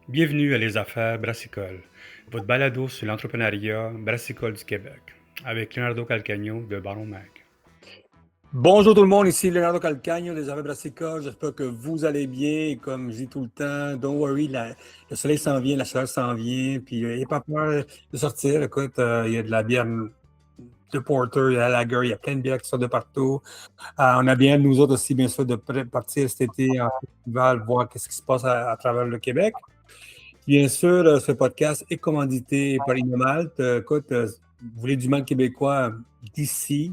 Bienvenue à Les Affaires Brassicole, votre balado sur l'entrepreneuriat brassicole du Québec, avec Leonardo Calcagno de Baron Mag. Bonjour tout le monde, ici Leonardo Calcagno des Affaires Brassicole. J'espère que vous allez bien. Et comme je dis tout le temps, don't worry, le soleil s'en vient, la chaleur s'en vient. Puis n'ayez pas peur de sortir. Écoute, il y a de la bière de porter, il y a la lager, il y a plein de bières qui sortent de partout. On a bien, nous autres aussi, bien sûr, de partir cet été en festival, voir qu'est-ce qui se passe à travers le Québec. Bien sûr, ce podcast est commandité par Inomalt. Écoute, vous voulez du mal québécois d'ici,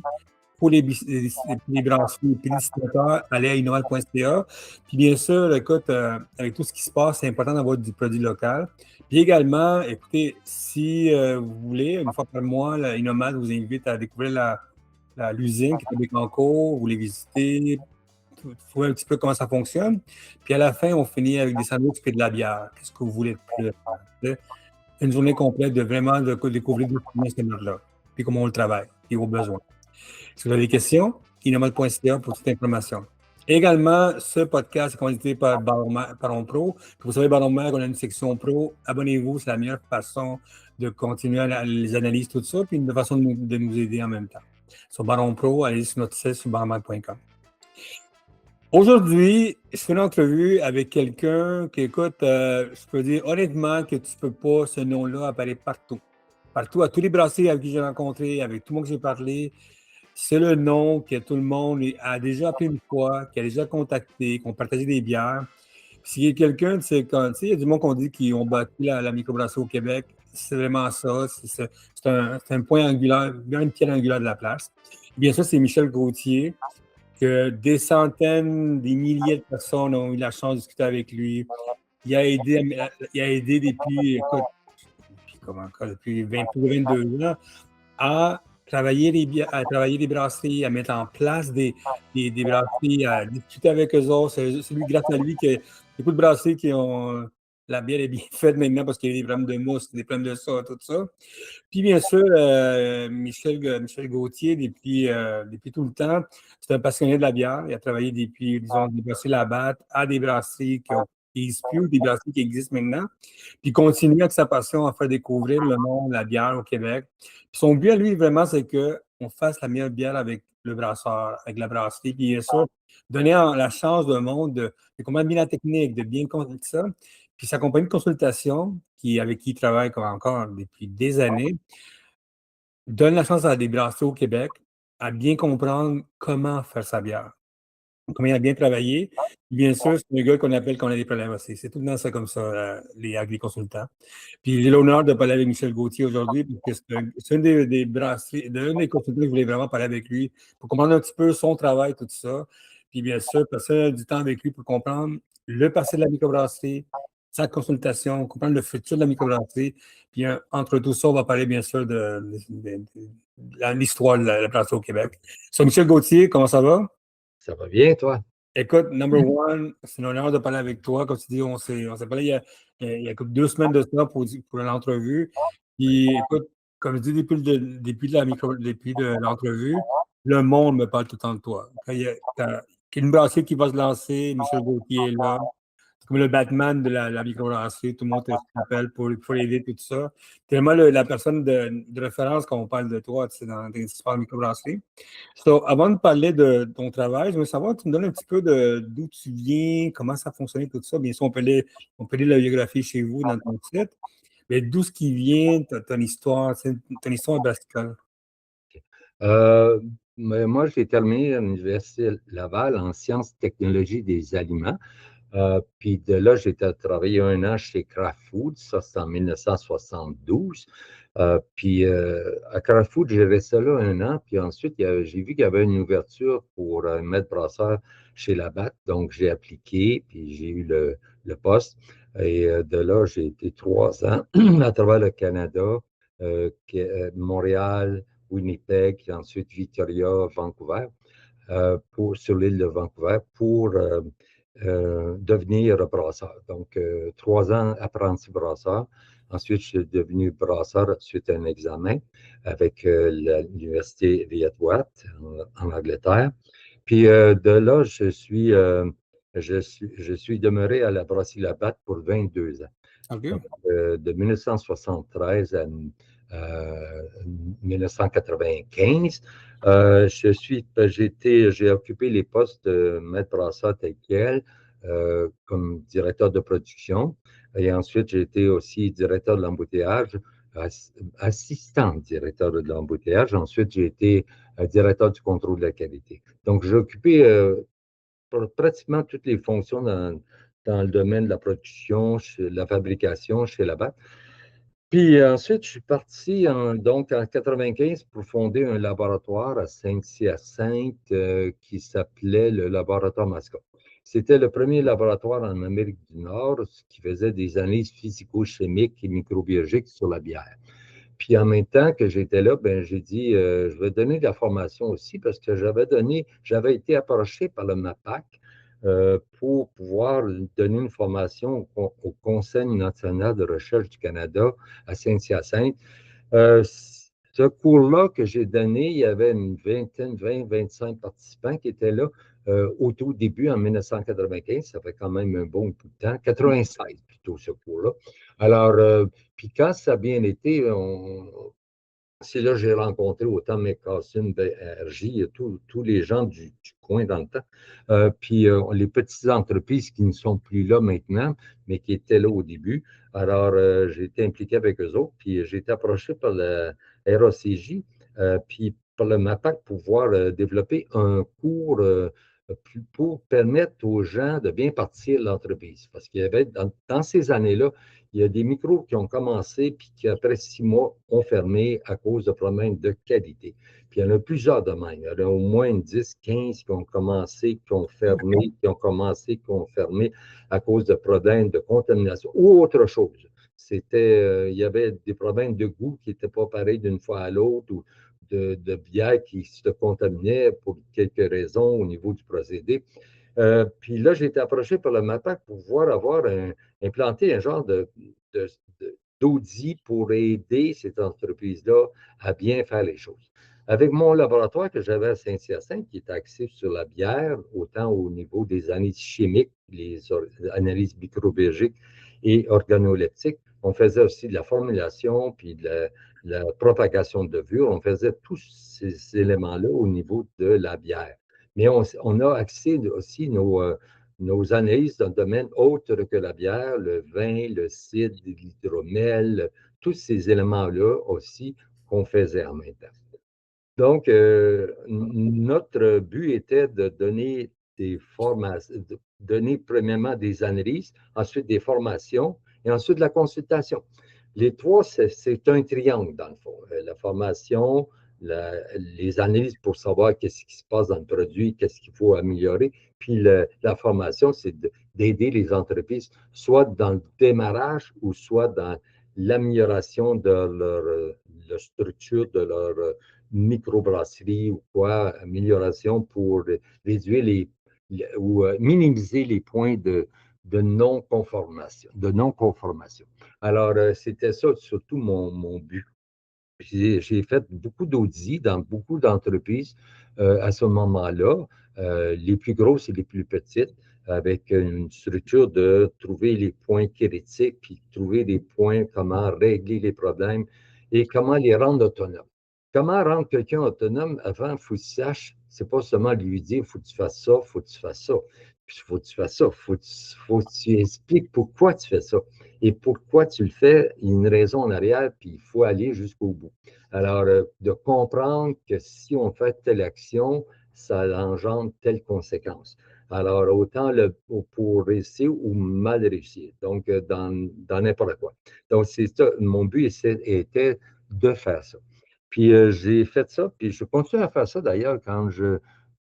pour les brasseries et les distributeurs, allez à innoval.ca. Puis bien sûr, écoute, avec tout ce qui se passe, c'est important d'avoir du produit local. Puis également, écoutez, si vous voulez, une fois par mois, Innomal vous invite à découvrir l'usine qui est à Bécancour, vous les visiter, voir un petit peu comment ça fonctionne. Puis à la fin, on finit avec des sandwichs et de la bière. Qu'est-ce que vous voulez de plus? Une journée complète de vraiment découvrir ce là puis comment on le travaille, et vos besoins. Si vous avez des questions, innomal.ca pour toute information. Également, ce podcast est commandité par Baron Pro. Vous savez, Baron Mag, on a une section pro. Abonnez-vous, c'est la meilleure façon de continuer les analyses, tout ça, puis une façon de nous aider en même temps. Sur Baron Pro, allez sur notre site sur baronmag.com. Aujourd'hui, je fais une entrevue avec quelqu'un qui, écoute, je peux dire honnêtement que tu ne peux pas, ce nom-là apparaît partout. Partout, à tous les brassiers avec qui j'ai rencontré, avec tout le monde que j'ai parlé, c'est le nom que tout le monde a déjà appelé une fois, qui a déjà contacté, qui ont partagé des bières. S'il y a quelqu'un, tu sais, il y a du monde qu'on dit qu'ils ont bâti la microbrasserie au Québec, c'est vraiment ça. C'est un point angulaire, bien une pierre angulaire de la place. Bien sûr, c'est Michel Gauthier, que des centaines, des milliers de personnes ont eu la chance de discuter avec lui. Il a aidé depuis, écoute, depuis 22 ans à travailler les brasseries, à mettre en place des brasseries, à discuter avec eux autres. C'est lui, grâce à lui, que beaucoup de brasseries qui ont la bière est bien faite maintenant parce qu'il y a des problèmes de mousse, des problèmes de ça, tout ça. Puis bien sûr, Michel Gauthier, depuis tout le temps, c'est un passionné de la bière. Il a travaillé depuis, disons, des brasseries Labatt à des brasseries qui n'existent plus, des brasseries qui existent maintenant. Puis il continue avec sa passion à faire découvrir le monde, la bière au Québec. Puis son but à lui, vraiment, c'est qu'on fasse la meilleure bière avec le brasseur, avec la brasserie. Puis bien sûr, donner la chance au monde de comprendre bien la technique, de bien comprendre ça. Puis sa compagnie de consultation, avec qui il travaille encore depuis des années, donne la chance à des brasseurs au Québec à bien comprendre comment faire sa bière, comment il a bien travaillé. Bien sûr, c'est un gars qu'on appelle quand on a des problèmes aussi. C'est tout le temps ça comme ça, avec les consultants. Puis j'ai l'honneur de parler avec Michel Gauthier aujourd'hui, parce que c'est une des brasseries, d'un des consultants que je voulais vraiment parler avec lui pour comprendre un petit peu son travail, tout ça. Puis bien sûr, passer du temps avec lui pour comprendre le passé de la microbrasserie, sa consultation, comprendre le futur de la microbrasserie. Puis entre tout ça, on va parler bien sûr de l'histoire de la brasserie au Québec. So, Michel Gauthier, comment ça va? Ça va bien, toi? Écoute, number one, c'est un honneur de parler avec toi. Comme tu dis, on s'est parlé il y a comme 2 semaines de ça pour l'entrevue. Puis écoute, comme je dis depuis l'entrevue, le monde me parle tout le temps de toi. Quand il y a une brasserie qui va se lancer, Michel Gauthier est là. C'est comme le Batman de la microbrasserie. Tout le monde t'appelle pour aider, tout ça. Tu es vraiment la personne de référence quand on parle de toi, tu sais, dans les histoires de microbrasserie. So, avant de parler de ton travail, je veux savoir, tu me donnes un petit peu d'où tu viens, comment ça fonctionne, tout ça. Bien sûr, on peut lire la biographie chez vous dans ton site, mais d'où ce qui vient, ton histoire, ton histoire brassicole. Mais moi, j'ai terminé à l'Université Laval en sciences et technologies des aliments. Puis de là, j'ai travaillé 1 an chez Kraft Foods, ça c'est en 1972. Puis à Kraft Foods, j'ai resté là 1 an. Puis ensuite, j'ai vu qu'il y avait une ouverture pour maître brasseur chez Labatt. Donc, j'ai appliqué, puis j'ai eu le poste. Et de là, j'ai été 3 ans à travers le Canada, Montréal, Winnipeg, puis ensuite Victoria, Vancouver, sur l'île de Vancouver, pour devenir brasseur. Donc, 3 ans apprenti brasseur. Ensuite, je suis devenu brasseur suite à un examen avec l'Université Viet-Watt en Angleterre. Puis de là, je suis je suis demeuré à la brasserie Labatt pour 22 ans. OK. Donc, de 1973 à 1995, j'ai occupé les postes de maître brasseur tel quel, comme directeur de production. Et ensuite, j'ai été aussi directeur de l'embouteillage, assistant directeur de l'embouteillage. Ensuite, j'ai été directeur du contrôle de la qualité. Donc, j'ai occupé pratiquement toutes les fonctions dans le domaine de la production, la fabrication chez Labatt. Puis ensuite, je suis parti donc en 95 pour fonder un laboratoire à Saint-Hyacinthe qui s'appelait le laboratoire Mascot. C'était le premier laboratoire en Amérique du Nord qui faisait des analyses physico-chimiques et microbiologiques sur la bière. Puis en même temps que j'étais là, ben, j'ai dit, je vais donner de la formation aussi parce que j'avais été approché par le MAPAC pour pouvoir donner une formation au Conseil national de recherche du Canada à Saint-Hyacinthe. Ce cours-là que j'ai donné, il y avait une vingtaine, 20, 25 participants qui étaient là au tout début, en 1995. Ça fait quand même un bon bout de temps. 96 plutôt, ce cours-là. Alors, puis quand ça a bien été, c'est là que j'ai rencontré autant McCassin, RJ, tous les gens du coin dans le temps. Puis les petites entreprises qui ne sont plus là maintenant, mais qui étaient là au début. Alors, j'ai été impliqué avec eux autres, puis j'ai été approché par la RACJ, puis par le MAPAC pour pouvoir développer un cours pour permettre aux gens de bien partir l'entreprise. Parce qu'il y avait, dans ces années-là, il y a des micros qui ont commencé puis qui, après 6 mois, ont fermé à cause de problèmes de qualité. Puis il y en a plusieurs de même. Il y en a au moins 10, 15 qui ont commencé, qui ont fermé, qui ont commencé, qui ont fermé à cause de problèmes de contamination ou autre chose. Il y avait des problèmes de goût qui n'étaient pas pareils d'une fois à l'autre ou de bière qui se contaminaient pour quelques raisons au niveau du procédé. Puis là, j'ai été approché par le MAPAC pour pouvoir implanter un genre d'audit pour aider cette entreprise-là à bien faire les choses. Avec mon laboratoire que j'avais à Saint-Hyacinthe, qui était axé sur la bière, autant au niveau des analyses chimiques, les analyses microbiologiques et organoleptiques, on faisait aussi de la formulation puis de la propagation de levure. On faisait tous ces éléments-là au niveau de la bière. Mais on a accès aussi nos analyses dans le domaine autre que la bière, le vin, le cidre, l'hydromel, tous ces éléments-là aussi qu'on faisait en même temps. Donc, notre but était de donner des formations, de donner premièrement des analyses, ensuite des formations et ensuite la consultation. Les trois, c'est un triangle dans le fond. La formation, les analyses pour savoir qu'est-ce qui se passe dans le produit, qu'est-ce qu'il faut améliorer. Puis la formation, c'est d'aider les entreprises, soit dans le démarrage ou soit dans l'amélioration de leur structure, de leur microbrasserie ou quoi, amélioration pour réduire ou minimiser les points de non-conformation. Alors, c'était ça surtout mon but. J'ai fait beaucoup d'audits dans beaucoup d'entreprises à ce moment-là, les plus grosses et les plus petites, avec une structure de trouver les points critiques, puis trouver des points, comment régler les problèmes et comment les rendre autonomes. Comment rendre quelqu'un autonome avant, il faut que tu saches, c'est pas seulement lui dire, il faut que tu fasses ça, il faut que tu fasses ça. Puis il faut que tu fasses ça, faut que tu expliques pourquoi tu fais ça. Et pourquoi tu le fais, il y a une raison en arrière, puis il faut aller jusqu'au bout. Alors, de comprendre que si on fait telle action, ça engendre telle conséquence. Alors, autant pour réussir ou mal réussir, donc dans n'importe quoi. Donc, c'est ça, mon but était de faire ça. Puis, j'ai fait ça, puis je continue à faire ça d'ailleurs quand j'ai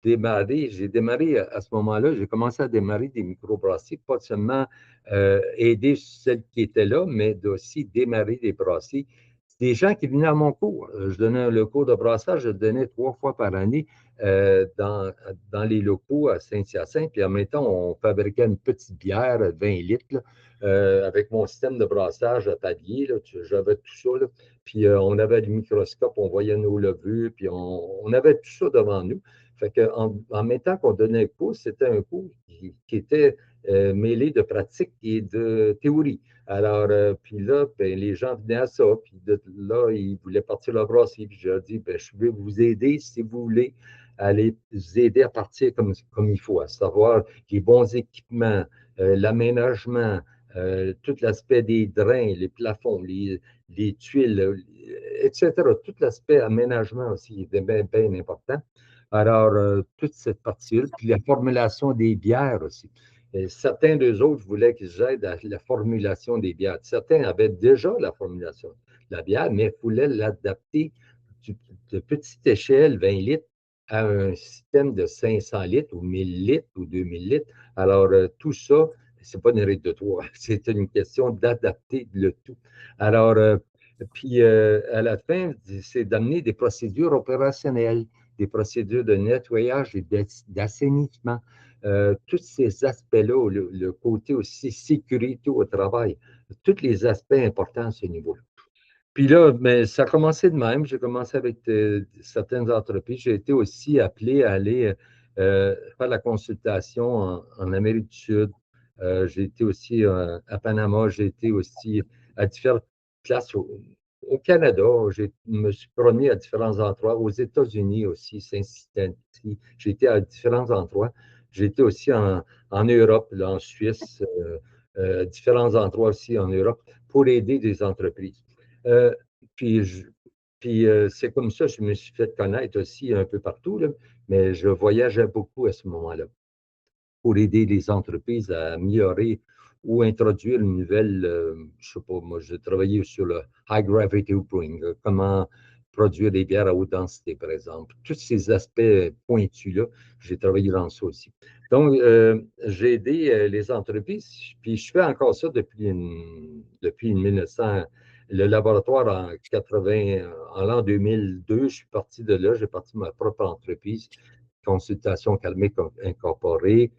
démarré à ce moment-là, j'ai commencé à démarrer des microbrasseries, pas seulement aider celles qui étaient là, mais aussi démarrer des brasseries. Des gens qui venaient à mon cours. Je donnais le cours de brassage, je le donnais 3 fois par année dans les locaux à Saint-Hyacinthe. Puis en même temps, on fabriquait une petite bière de 20 litres là, avec mon système de brassage à palier. J'avais tout ça. Là. Puis on avait le microscope, on voyait nos levures, puis on avait tout ça devant nous. Fait que en même temps qu'on donnait un cours, c'était un cours qui était mêlé de pratique et de théorie. Alors, puis là, ben, les gens venaient à ça, puis là, ils voulaient partir leur brasserie, puis je leur dis, ben, je vais vous aider si vous voulez à les aider à partir comme il faut, à savoir les bons équipements, l'aménagement, tout l'aspect des drains, les plafonds, les tuiles, etc. Tout l'aspect aménagement aussi est bien, bien important. Alors, toute cette partie-là, puis la formulation des bières aussi. Et certains d'eux autres voulaient qu'ils aident à la formulation des bières. Certains avaient déjà la formulation de la bière, mais voulaient l'adapter de petite échelle, 20 litres, à un système de 500 litres ou 1000 litres ou 2000 litres. Alors, tout ça, c'est pas une règle de trois, c'est une question d'adapter le tout. Alors, puis à la fin, c'est d'amener des procédures opérationnelles, des procédures de nettoyage et d'assainissement. Tous ces aspects-là, le côté aussi sécurité au travail, tous les aspects importants à ce niveau-là. Puis là, ben, ça a commencé de même. J'ai commencé avec certaines entreprises. J'ai été aussi appelé à aller faire la consultation en Amérique du Sud. J'ai été aussi à Panama. J'ai été aussi à différentes places au Canada. Je me suis promené à différents endroits. Aux États-Unis aussi, Cincinnati. J'ai été à différents endroits. J'ai été aussi en Europe, là, en Suisse, différents endroits aussi en Europe pour aider des entreprises. Euh, puis c'est comme ça que je me suis fait connaître aussi un peu partout, là, mais je voyageais beaucoup à ce moment-là pour aider les entreprises à améliorer ou introduire une nouvelle, je ne sais pas, moi, j'ai travaillé sur le high gravity brewing, comment produire des bières à haute densité, par exemple. Tous ces aspects pointus-là, j'ai travaillé dans ça aussi. Donc, j'ai aidé les entreprises, puis je fais encore ça depuis 1900. Le laboratoire en 80, en l'an 2002, je suis parti de là, j'ai parti ma propre entreprise, Consultation Calmée Incorporée.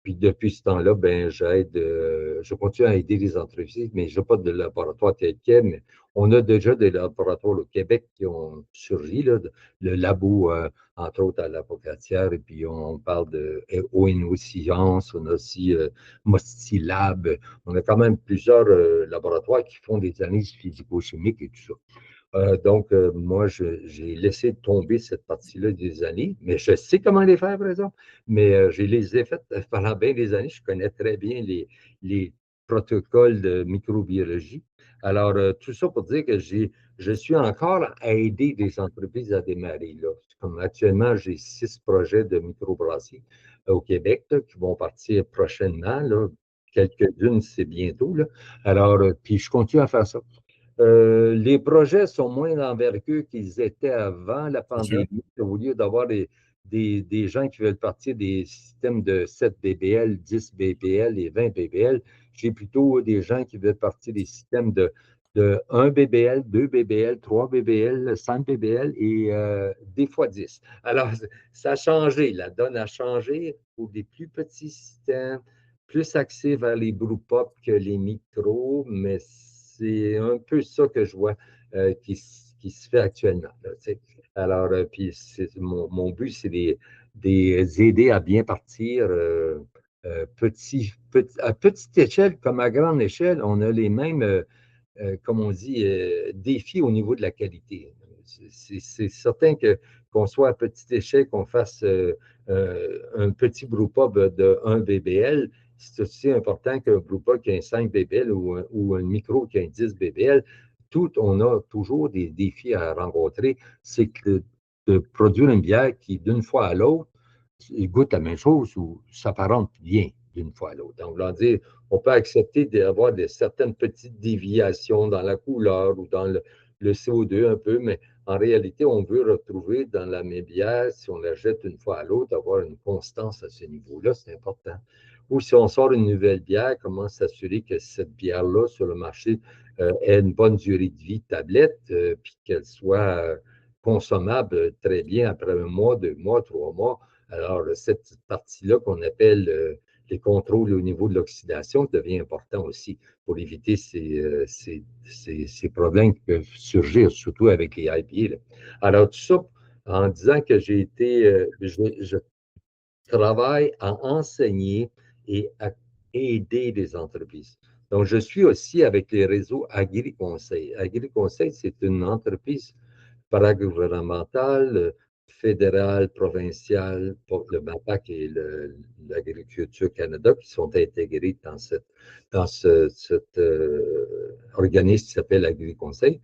Puis depuis ce temps-là, ben, je continue à aider les entreprises, mais je n'ai pas de laboratoire tel quel, mais on a déjà des laboratoires au Québec qui ont surgi, là, le labo, entre autres, à la Pocatière, et puis on parle de ONO Science, on a aussi Mostilab, on a quand même plusieurs laboratoires qui font des analyses physico-chimiques et tout ça. Donc, moi, j'ai laissé tomber cette partie-là des années, mais je sais comment les faire, par exemple, mais je les ai faites pendant bien des années. Je connais très bien les protocoles de microbiologie. Alors, tout ça pour dire que je suis encore à aider des entreprises à démarrer. Là. Comme actuellement, j'ai 6 projets de microbrasserie au Québec là, qui vont partir prochainement. Là. Quelques-unes, c'est bientôt. Là. Alors, puis je continue à faire ça. Les projets sont moins d'envergure qu'ils étaient avant la pandémie. Au lieu d'avoir des gens qui veulent partir des systèmes de 7 BBL, 10 BBL et 20 BBL, j'ai plutôt des gens qui veulent partir des systèmes de 1 BBL, 2 BBL, 3 BBL, 5 BBL et des fois 10. Alors, ça a changé. La donne a changé pour des plus petits systèmes, plus axés vers les brewpubs que les micros, mais c'est un peu ça que je vois qui se fait actuellement. Là, alors, puis mon but, c'est des aider à bien partir à petite échelle comme à grande échelle. On a les mêmes, comme on dit, défis au niveau de la qualité. C'est certain qu'on soit à petite échelle, qu'on fasse un petit brewpub de 1 BBL, c'est aussi important qu'un brewpub qui a un 5 BBL ou un micro qui a un 10 BBL. On a toujours des défis à rencontrer. C'est que de produire une bière qui, d'une fois à l'autre, goûte la même chose ou s'apparente bien d'une fois à l'autre. Donc, on peut accepter d'avoir certaines petites déviations dans la couleur ou dans le CO2 un peu, mais en réalité, on veut retrouver dans la même bière, si on la jette une fois à l'autre, avoir une constance à ce niveau-là, c'est important. Ou si on sort une nouvelle bière, comment s'assurer que cette bière-là sur le marché ait une bonne durée de vie de tablette, puis qu'elle soit consommable très bien après 1 mois, 2 mois, 3 mois. Alors, cette partie-là qu'on appelle les contrôles au niveau de l'oxydation devient important aussi pour éviter ces problèmes qui peuvent surgir, surtout avec les IPA. Là. Alors, tout ça en disant que je travaille à enseigner et à aider les entreprises. Donc, je suis aussi avec les réseaux AgriConseil. AgriConseil, c'est une entreprise paragouvernementale, fédérale, provinciale, le MAPAC et l'Agriculture Canada qui sont intégrés dans cet organisme qui s'appelle AgriConseil,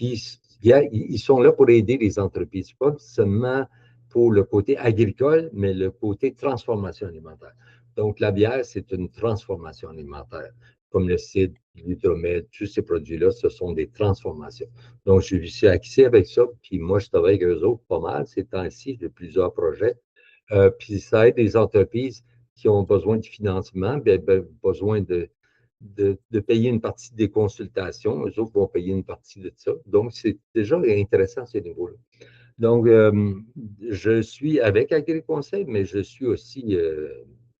ils sont là pour aider les entreprises, pas seulement pour le côté agricole, mais le côté transformation alimentaire. Donc, la bière, c'est une transformation alimentaire. Comme le cidre, l'hydromel, tous ces produits-là, ce sont des transformations. Donc, je suis axé avec ça, puis moi, je travaille avec eux autres pas mal ces temps-ci, j'ai plusieurs projets. Puis ça aide les entreprises qui ont besoin de financement, besoin de payer une partie des consultations. Eux autres vont payer une partie de ça. Donc, c'est déjà intéressant à ce niveau-là. Donc, je suis avec AgriConseil, mais je suis aussi,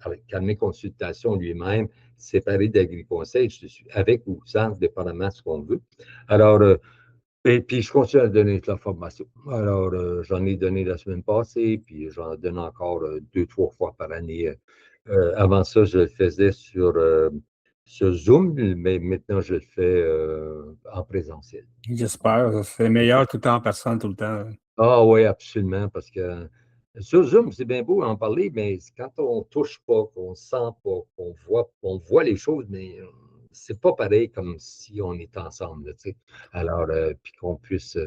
avec mes consultations lui-même, séparé d'AgriConseil. Je suis avec ou sans, dépendamment de ce qu'on veut. Alors, et puis, je continue à donner de la formation. Alors, j'en ai donné la semaine passée, puis j'en donne encore 2, 3 fois par année. Avant ça, je le faisais sur Zoom, mais maintenant, je le fais en présentiel. J'espère. C'est meilleur tout le temps en personne, tout le temps. Ah oui, absolument, parce que sur Zoom, c'est bien beau en parler, mais quand on ne touche pas, qu'on ne sent pas, qu'on voit les choses, mais c'est pas pareil comme si on est ensemble, là, tu sais. Alors, puis qu'on puisse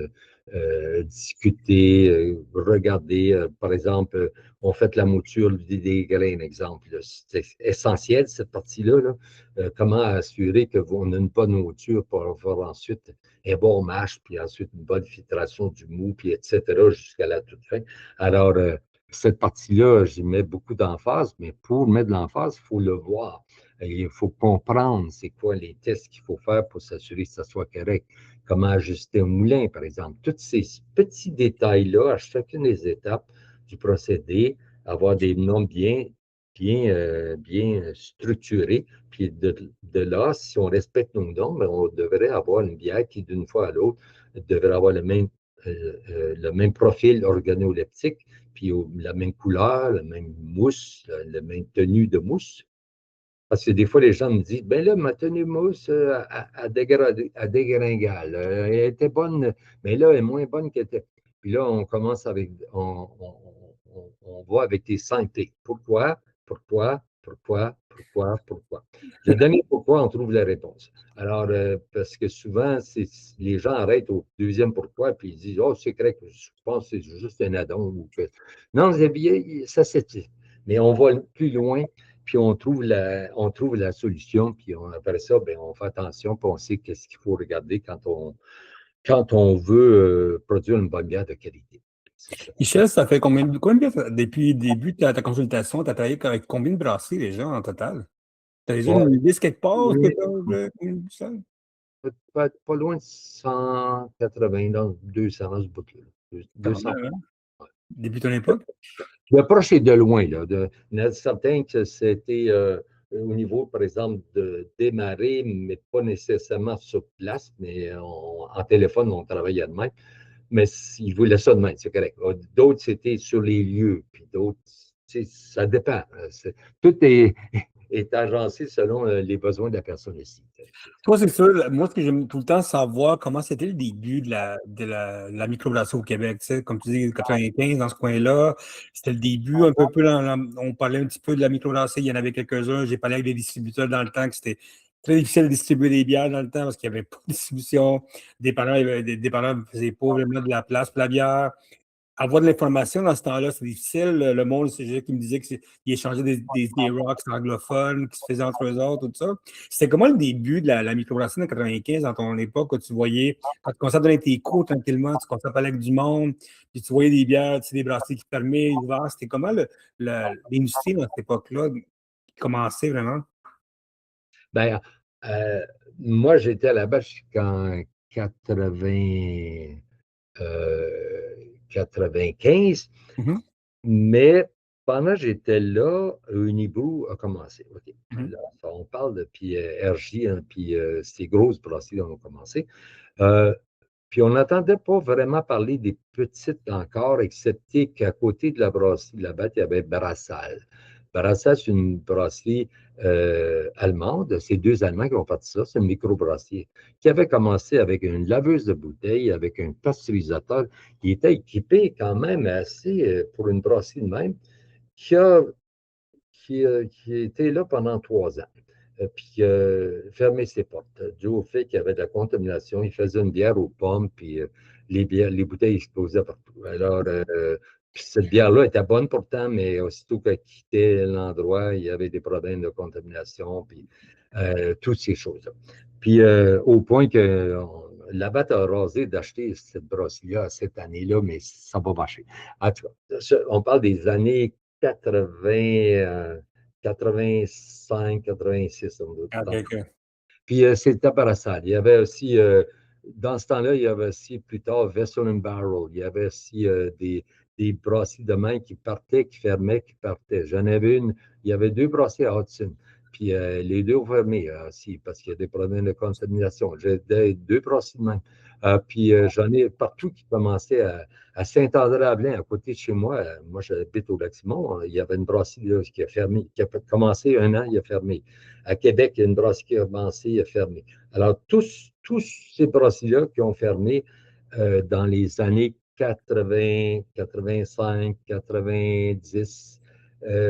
discuter, regarder, par exemple, on fait la mouture des grains, exemple. C'est essentiel, cette partie-là, là. Comment assurer qu'on a une bonne mouture pour avoir ensuite un bon mash, puis ensuite une bonne filtration du mou, puis etc., jusqu'à la toute fin. Alors, cette partie-là, j'y mets beaucoup d'emphase, mais pour mettre de l'emphase, il faut le voir. Et il faut comprendre c'est quoi les tests qu'il faut faire pour s'assurer que ça soit correct. Comment ajuster un moulin, par exemple. Tous ces petits détails-là, à chacune des étapes du procédé, avoir des noms bien structurés. Puis de là, si on respecte nos normes, on devrait avoir une bière qui, d'une fois à l'autre, devrait avoir le même profil organoleptique, puis la même couleur, la même mousse, la même tenue de mousse. Parce que des fois, les gens me disent, ben là, ma tenue mousse a dégradé, a dégringale. Elle était bonne, mais là, elle est moins bonne qu'elle était. Puis là, on commence avec, on va avec des santé. Pourquoi? Pourquoi? Le dernier pourquoi, on trouve la réponse. Alors, parce que souvent, les gens arrêtent au deuxième pourquoi, puis ils disent, oh, c'est correct, je pense que c'est juste un addon. Non, ça c'est. Mais on va plus loin puis on trouve la solution, puis après ça, bien, on fait attention, puis on sait qu'est-ce qu'il faut regarder quand on veut produire une bonne bière de qualité. C'est ça. Michel, ça fait combien depuis le début de ta consultation, tu as travaillé avec combien de brasseries déjà en total? Tu as déjà Ouais, une liste quelque part que oui, ça? pas loin de 180, dans 200 dans ce bout-là. Quand 200. même, hein? Depuis ton époque? Le proche est de loin, là. Il y en a certains que c'était au niveau, par exemple, de démarrer, mais pas nécessairement sur place, mais en téléphone, on travaillait de même. Mais ils voulaient ça de même, c'est correct. D'autres, c'était sur les lieux, puis d'autres, ça dépend. Tout est agencé selon les besoins de la personne ici. Toi, c'est sûr, moi, ce que j'aime tout le temps savoir, comment c'était le début de la microbrasserie au Québec. Tu sais, comme tu dis, 95, dans ce coin-là, c'était le début un peu, on parlait un petit peu de la microbrasserie, il y en avait quelques-uns. J'ai parlé avec des distributeurs dans le temps, que c'était très difficile de distribuer des bières dans le temps parce qu'il n'y avait pas de distribution. Des dépanneurs ne faisaient pas vraiment de la place pour la bière. Avoir de l'information dans ce temps-là, c'est difficile. Le monde, c'est juste qui me disait qu'ils échangeaient des rocks anglophones qui se faisaient entre eux autres, tout ça. C'était comment le début de la microbrasserie en 95, dans ton époque, où tu voyais, quand tu commençais à donner tes cours tranquillement, tu commençais à parler avec du monde, puis tu voyais des bières, tu sais, des brasseries qui fermaient, ouvertes. C'était comment l'industrie dans cette époque-là qui commençait vraiment? Ben, euh, moi, j'étais à la base jusqu'en 80, 95. Mhm, Mais pendant que j'étais là, Unibrew a commencé. OK. mhm. Là, on parle de puis RJ, hein, puis ces grosses brasseries ont commencé. Euh, Puis on n'entendait pas vraiment parler des petites encore, excepté qu'à côté de la brasserie là-bas, il y avait Brassal. Brassal, c'est une brasserie allemande. C'est deux Allemands qui ont parti ça. C'est une microbrasserie qui avait commencé avec une laveuse de bouteilles, avec un pasteurisateur. Il était équipé quand même assez pour une brasserie de même, qui a qui était là pendant 3 ans, puis fermé ses portes, dû au fait qu'il y avait de la contamination. Il faisait une bière aux pommes, puis les bouteilles explosaient partout. Alors, puis cette bière-là était bonne pourtant, mais aussitôt qu'elle quittait l'endroit, il y avait des problèmes de contamination, puis toutes ces choses-là. Puis au point que la batte a rasé d'acheter cette brasserie-là cette année-là, mais ça va marcher. En tout cas, on parle des années 80, 85, 86. OK. Puis c'était Parasol. Il y avait aussi, dans ce temps-là, il y avait aussi plus tard Vessel and Barrel. Il y avait aussi des brasseries de main qui partaient, qui fermaient, qui partaient. J'en avais une, il y avait 2 brasseries à Hudson. Puis les 2 ont fermé aussi parce qu'il y a des problèmes de contamination. J'ai 2 brasseries de main. Puis j'en ai partout qui commençaient à Saint-André-à-Blain, à côté de chez moi. Moi, j'habite au Lac-Simon. Il y avait une brasserie là, qui a fermé, qui a commencé 1 an, il a fermé. À Québec, il y a une brasserie qui a commencé, il a fermé. Alors, tous ces brasseries-là qui ont fermé dans les années 80, 85, 90,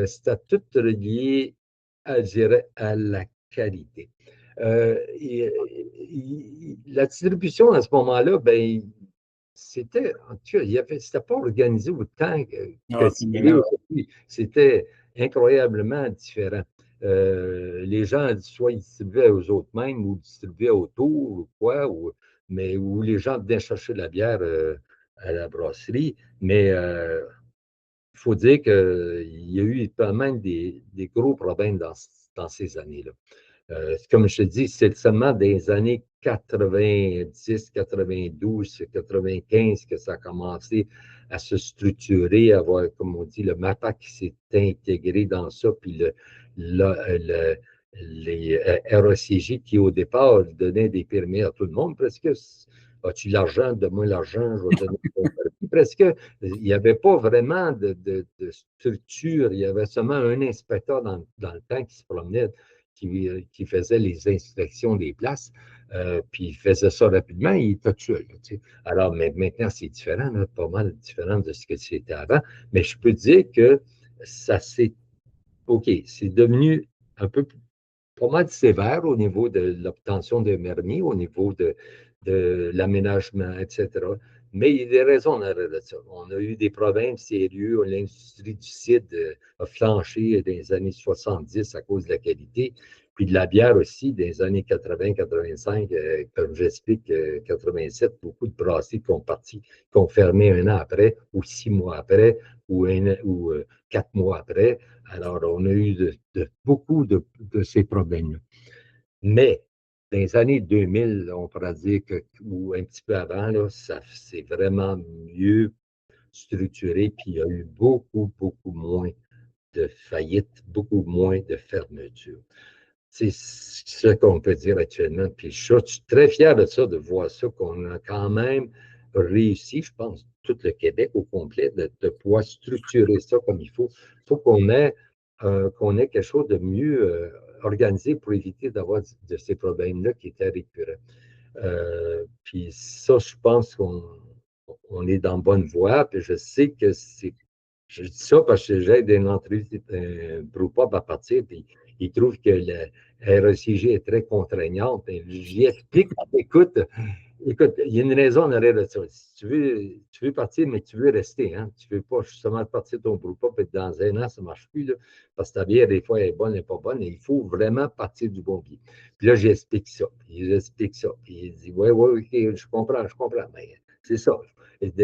c'était tout relié, je dirais, à la qualité. La distribution à ce moment-là, ben, c'était, en tout cas, c'était pas organisé autant que Ah, c'est mais là, aujourd'hui. C'était incroyablement différent. Les gens, soit ils distribuaient aux autres mêmes ou distribuaient autour ou quoi, mais où les gens venaient chercher de la bière à la brasserie. Mais il faut dire qu'il y a eu quand même des gros problèmes dans ces années-là. Comme je te dis, c'est seulement des années 90, 92, 95 que ça a commencé à se structurer, à avoir, comme on dit, le MAPAC qui s'est intégré dans ça, puis les RECJ qui, au départ, donnaient des permis à tout le monde, presque. As-tu l'argent? Donne-moi l'argent, je vais te donner ton permis. Presque, il n'y avait pas vraiment de structure. Il y avait seulement un inspecteur dans le temps qui se promenait qui faisait les inspections des places, puis il faisait ça rapidement, il était tout seul. Alors, mais maintenant, c'est différent, là, pas mal différent de ce que c'était avant. Mais je peux dire que ça s'est. OK, c'est devenu un peu pas mal sévère au niveau de l'obtention de permis, au niveau de l'aménagement, etc. Mais il y a des raisons en arrière de ça. On a eu des problèmes sérieux. L'industrie du cidre a flanché dans les années 70 à cause de la qualité. Puis de la bière aussi, dans les années 80-85, comme j'explique, 87, beaucoup de brasseries qui ont parti, qui ont fermé 1 an après, ou 6 mois après, ou 4 mois après. Alors, on a eu beaucoup de ces problèmes-là. Mais, dans les années 2000, on pourrait dire que, ou un petit peu avant, là, ça c'est vraiment mieux structuré, puis il y a eu beaucoup moins de faillites, beaucoup moins de fermetures. C'est ce qu'on peut dire actuellement. Puis je suis très fier de ça, de voir ça, qu'on a quand même réussi, je pense, tout le Québec au complet, de pouvoir structurer ça comme il faut. Il faut qu'on ait quelque chose de mieux organisé pour éviter d'avoir de ces problèmes-là qui étaient récurrents. Puis ça, je pense qu'on est dans bonne voie. Puis je sais que c'est. Je dis ça parce que j'ai une entrevue, un brewpub à partir, puis il trouve que le RECG est très contraignante. J'y explique, écoute, il y a une raison en arrière de ça. Si tu veux partir, mais tu veux rester, hein. Tu ne veux pas justement partir de ton brewpub et dans 1 an, ça ne marche plus, là, parce que ta bière, des fois, elle est bonne, elle n'est pas bonne, et il faut vraiment partir du bon pied. Puis là, j'explique ça. Puis j'explique ça. Puis il dit, ouais, OK, je comprends. Mais c'est ça.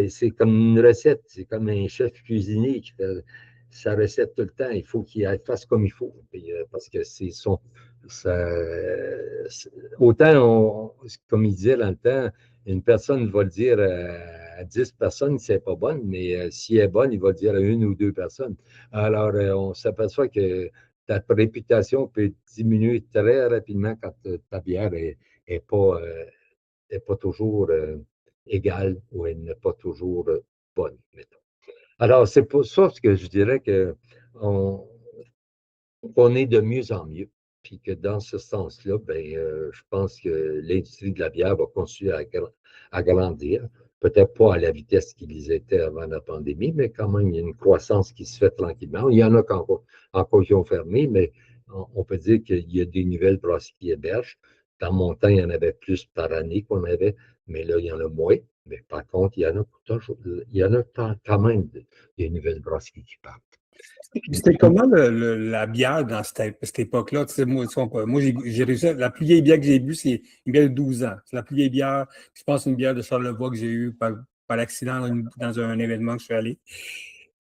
C'est comme une recette. C'est comme un chef cuisinier qui fait sa recette tout le temps. Il faut qu'il fasse comme il faut. Puis, parce que c'est son. Ça, autant, comme il disait dans le temps, une personne va le dire à 10 personnes que c'est pas bonne, mais si elle est bonne, il va le dire à 1 ou 2 personnes. Alors, on s'aperçoit que ta réputation peut diminuer très rapidement quand ta bière n'est pas toujours égale ou elle n'est pas toujours bonne, mettons. Alors, c'est pour ça que je dirais qu'on est de mieux en mieux. Puis que dans ce sens-là, je pense que l'industrie de la bière va continuer à grandir. Peut-être pas à la vitesse qu'ils étaient avant la pandémie, mais quand même, il y a une croissance qui se fait tranquillement. Il y en a encore qui ont fermé, mais on peut dire qu'il y a des nouvelles brasseries qui hébergent. Dans mon temps, il y en avait plus par année qu'on avait, mais là, il y en a moins. Mais par contre, il y en a toujours, il y en a quand même des nouvelles brasseries qui partent. C'était comment la bière dans cette époque-là? Tu sais, moi j'ai réussi. La plus vieille bière que j'ai bu, c'est une bière de 12 ans. C'est la plus vieille bière, je pense, une bière de Charlevoix que j'ai eue par accident dans un événement que je suis allé.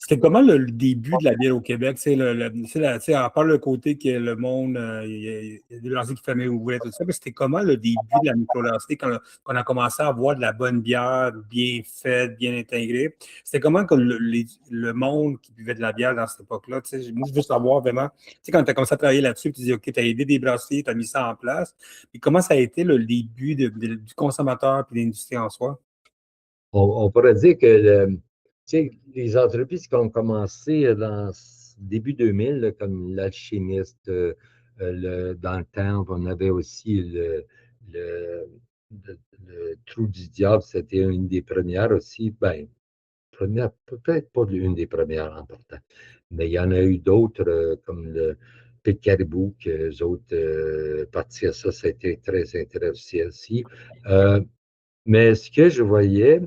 C'était comment le début de la bière au Québec? Tu sais, à part le côté que le monde, il y a des lancers qui fermaient ou ouvraient, tout ça, mais c'était comment le début de la microbrasserie quand on a commencé à avoir de la bonne bière bien faite, bien intégrée? C'était comment que le monde qui buvait de la bière dans cette époque-là? Tu sais, moi, je veux savoir vraiment, tu sais, quand tu as commencé à travailler là-dessus, tu dis, OK, tu as aidé des brasseries, tu as mis ça en place. Puis comment ça a été le début du consommateur et de l'industrie en soi? On pourrait dire que tu sais, les entreprises qui ont commencé dans début 2000, là, comme l'Alchimiste, dans le temps, on avait aussi le, le Trou du Diable, c'était une des premières aussi. Ben, première, peut-être pas une des premières en partant, mais il y en a eu d'autres, comme le Pit Caribou, que les autres partis à ça, ça a été très intéressant aussi. Mais ce que je voyais,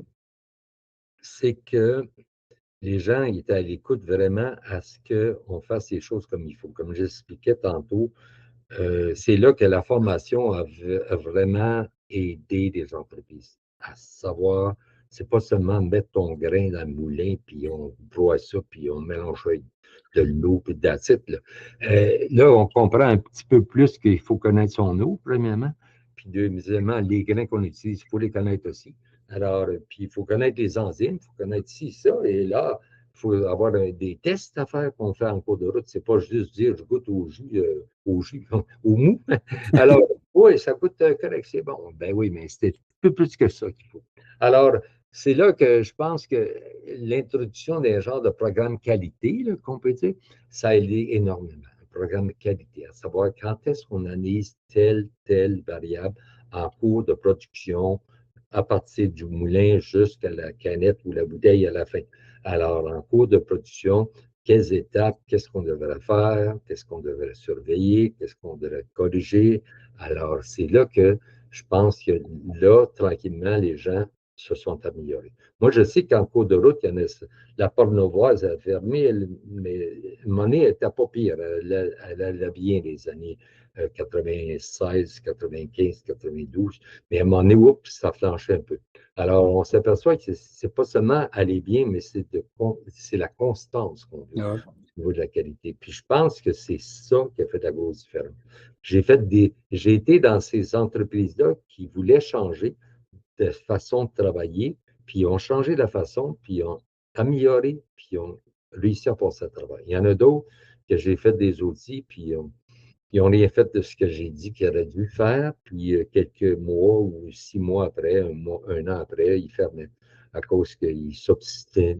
c'est que les gens étaient à l'écoute vraiment à ce qu'on fasse les choses comme il faut. Comme j'expliquais tantôt, c'est là que la formation a vraiment aidé les entreprises à savoir, c'est pas seulement mettre ton grain dans le moulin, puis on broie ça, puis on mélange de l'eau, puis d'acide. Là, on comprend un petit peu plus qu'il faut connaître son eau, premièrement, puis deuxièmement, les grains qu'on utilise, il faut les connaître aussi. Alors, puis il faut connaître les enzymes, il faut connaître ci, ça, et là, il faut avoir des tests à faire qu'on fait en cours de route. C'est pas juste dire je goûte au jus, au mou. Alors, oui, ça coûte correct, c'est bon. Ben oui, mais c'est un peu plus que ça qu'il faut. Alors, c'est là que je pense que l'introduction d'un genre de programme qualité, qu'on peut dire, ça a aidé énormément. Un programme de qualité, à savoir quand est-ce qu'on analyse telle variable en cours de production à partir du moulin jusqu'à la canette ou la bouteille à la fin. Alors, en cours de production, quelles étapes, qu'est-ce qu'on devrait faire, qu'est-ce qu'on devrait surveiller, qu'est-ce qu'on devrait corriger. Alors, c'est là que je pense que là, tranquillement, les gens se sont améliorés. Moi, je sais qu'en cours de route, il y en a, la Porte-Nauvoise a fermé, mais Monet n'était pas pire. Elle allait bien les années 96, 95, 92. Mais à un moment donné, oups, ça flanchait un peu. Alors, on s'aperçoit que c'est pas seulement aller bien, mais c'est la constance qu'on veut Ouais. au niveau de la qualité. Puis je pense que c'est ça qui a fait la grosse différence. J'ai été dans ces entreprises-là qui voulaient changer de façon de travailler, puis ils ont changé la façon, puis ils ont amélioré, puis ils ont réussi à passer à travail. Il y en a d'autres que j'ai fait des outils, puis ils n'ont rien fait de ce que j'ai dit qu'ils auraient dû faire. Puis quelques mois ou 6 mois après, un an après, ils fermaient à cause qu'ils s'obstinaient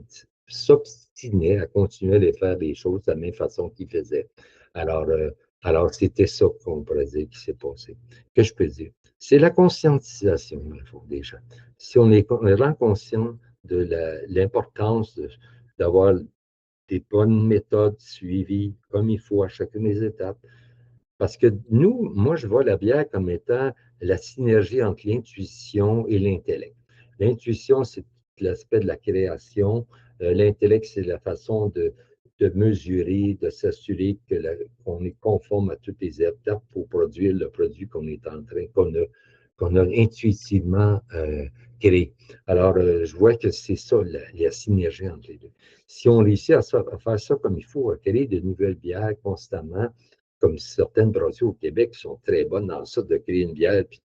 à continuer de faire des choses de la même façon qu'ils faisaient. Alors, euh, alors c'était ça qu'on pourrait dire qui s'est passé. Que je peux dire? C'est la conscientisation, il faut des gens. Si on est vraiment conscient de l'importance d'avoir des bonnes méthodes suivies comme il faut à chacune des étapes, parce que nous, moi, je vois la bière comme étant la synergie entre l'intuition et l'intellect. L'intuition, c'est l'aspect de la création. L'intellect, c'est la façon de mesurer, de s'assurer qu'on est conforme à toutes les étapes pour produire le produit qu'on est en train, qu'on a intuitivement créé. Alors, je vois que c'est ça, la synergie entre les deux. Si on réussit à faire ça comme il faut, à créer de nouvelles bières constamment, comme certaines brasseries au Québec qui sont très bonnes dans ça, de créer une bière, puis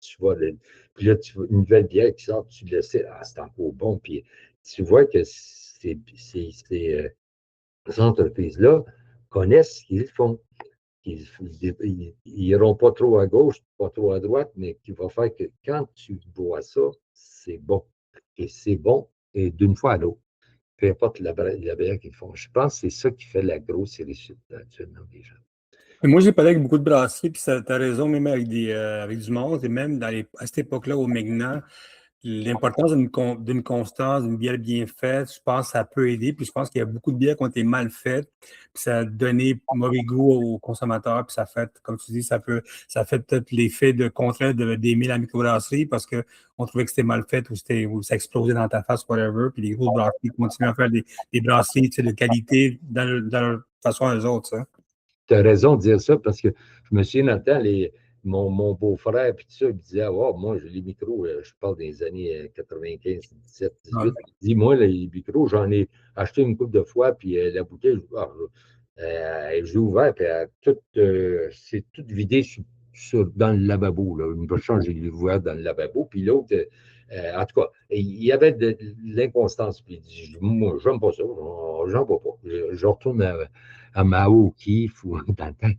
là, tu vois une nouvelle bière qui sort, tu le sais, ah, c'est encore bon, puis tu vois que ces entreprises-là connaissent ce qu'ils font. Ils n'iront pas trop à gauche, pas trop à droite, mais qui va faire que quand tu bois ça, c'est bon. et c'est bon, et d'une fois à l'autre. Peu importe la bière qu'ils font. Je pense que c'est ça qui fait la grosse réussite actuellement des gens. Mais moi, j'ai parlé avec beaucoup de brasseries, puis tu as raison, même avec, avec du monde, et même à cette époque-là, au Megnan, l'importance d'une constance, d'une bière bien faite, je pense que ça peut aider. Puis je pense qu'il y a beaucoup de bières qui ont été mal faites, puis ça a donné mauvais goût aux consommateurs, puis ça fait, comme tu dis, ça fait peut-être l'effet de contraire d'aimer la microbrasserie parce qu'on trouvait que c'était mal fait ou ça explosait dans ta face, whatever. Puis les grosses brasseries continuent à faire des brasseries de qualité dans leur façon à eux autres, ça. Tu as raison de dire ça parce que je me souviens dans le temps, mon beau-frère, puis tout ça, il me disait, oh, moi, j'ai les micros, je parle des années 95, 17, 18. Il dit, moi, les micros, j'en ai acheté une couple de fois, puis la bouteille, je l'ai ouvert, puis c'est tout vidé dans le lavabo. Là. Une chance, j'ai ouvert dans le lavabo, puis l'autre, en tout cas, il y avait de l'inconstance. Puis il dit, moi, j'aime pas ça, j'en vois pas. Je retourne à ma O'Keeffe ou dans le temps.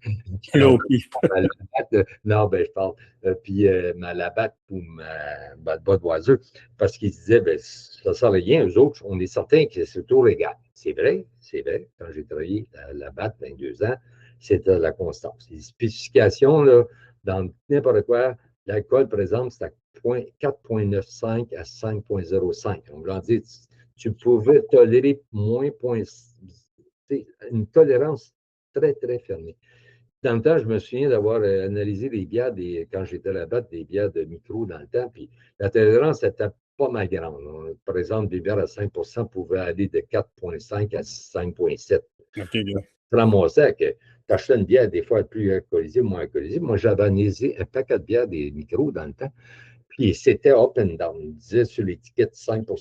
Non, ben, je parle. Puis ma Labatt ou ma Budweiser, parce qu'ils disaient, ben, ça sert à rien. Eux autres, on est certain que c'est tout régal. C'est vrai, c'est vrai. Quand j'ai travaillé à Labatt, 22 ans, c'était la constance. Les spécifications, là, dans n'importe quoi, l'alcool, par exemple, c'est à 4,95 à 5,05. On veut dire, tu pouvais tolérer moins une tolérance très, très fermée. Dans le temps, je me souviens d'avoir analysé les bières, quand j'étais là-bas, des bières de micro dans le temps, puis la tolérance était pas mal grande. Par exemple, des bières à 5 pouvaient aller de 4,5 à 5,7. Okay, yeah. Je ramassais que tu achetais une bière des fois plus alcoolisée, moins alcoolisée. Moi, j'avais analysé un paquet de bières des micros dans le temps. Puis c'était up and down. Il disait sur l'étiquette 5 puis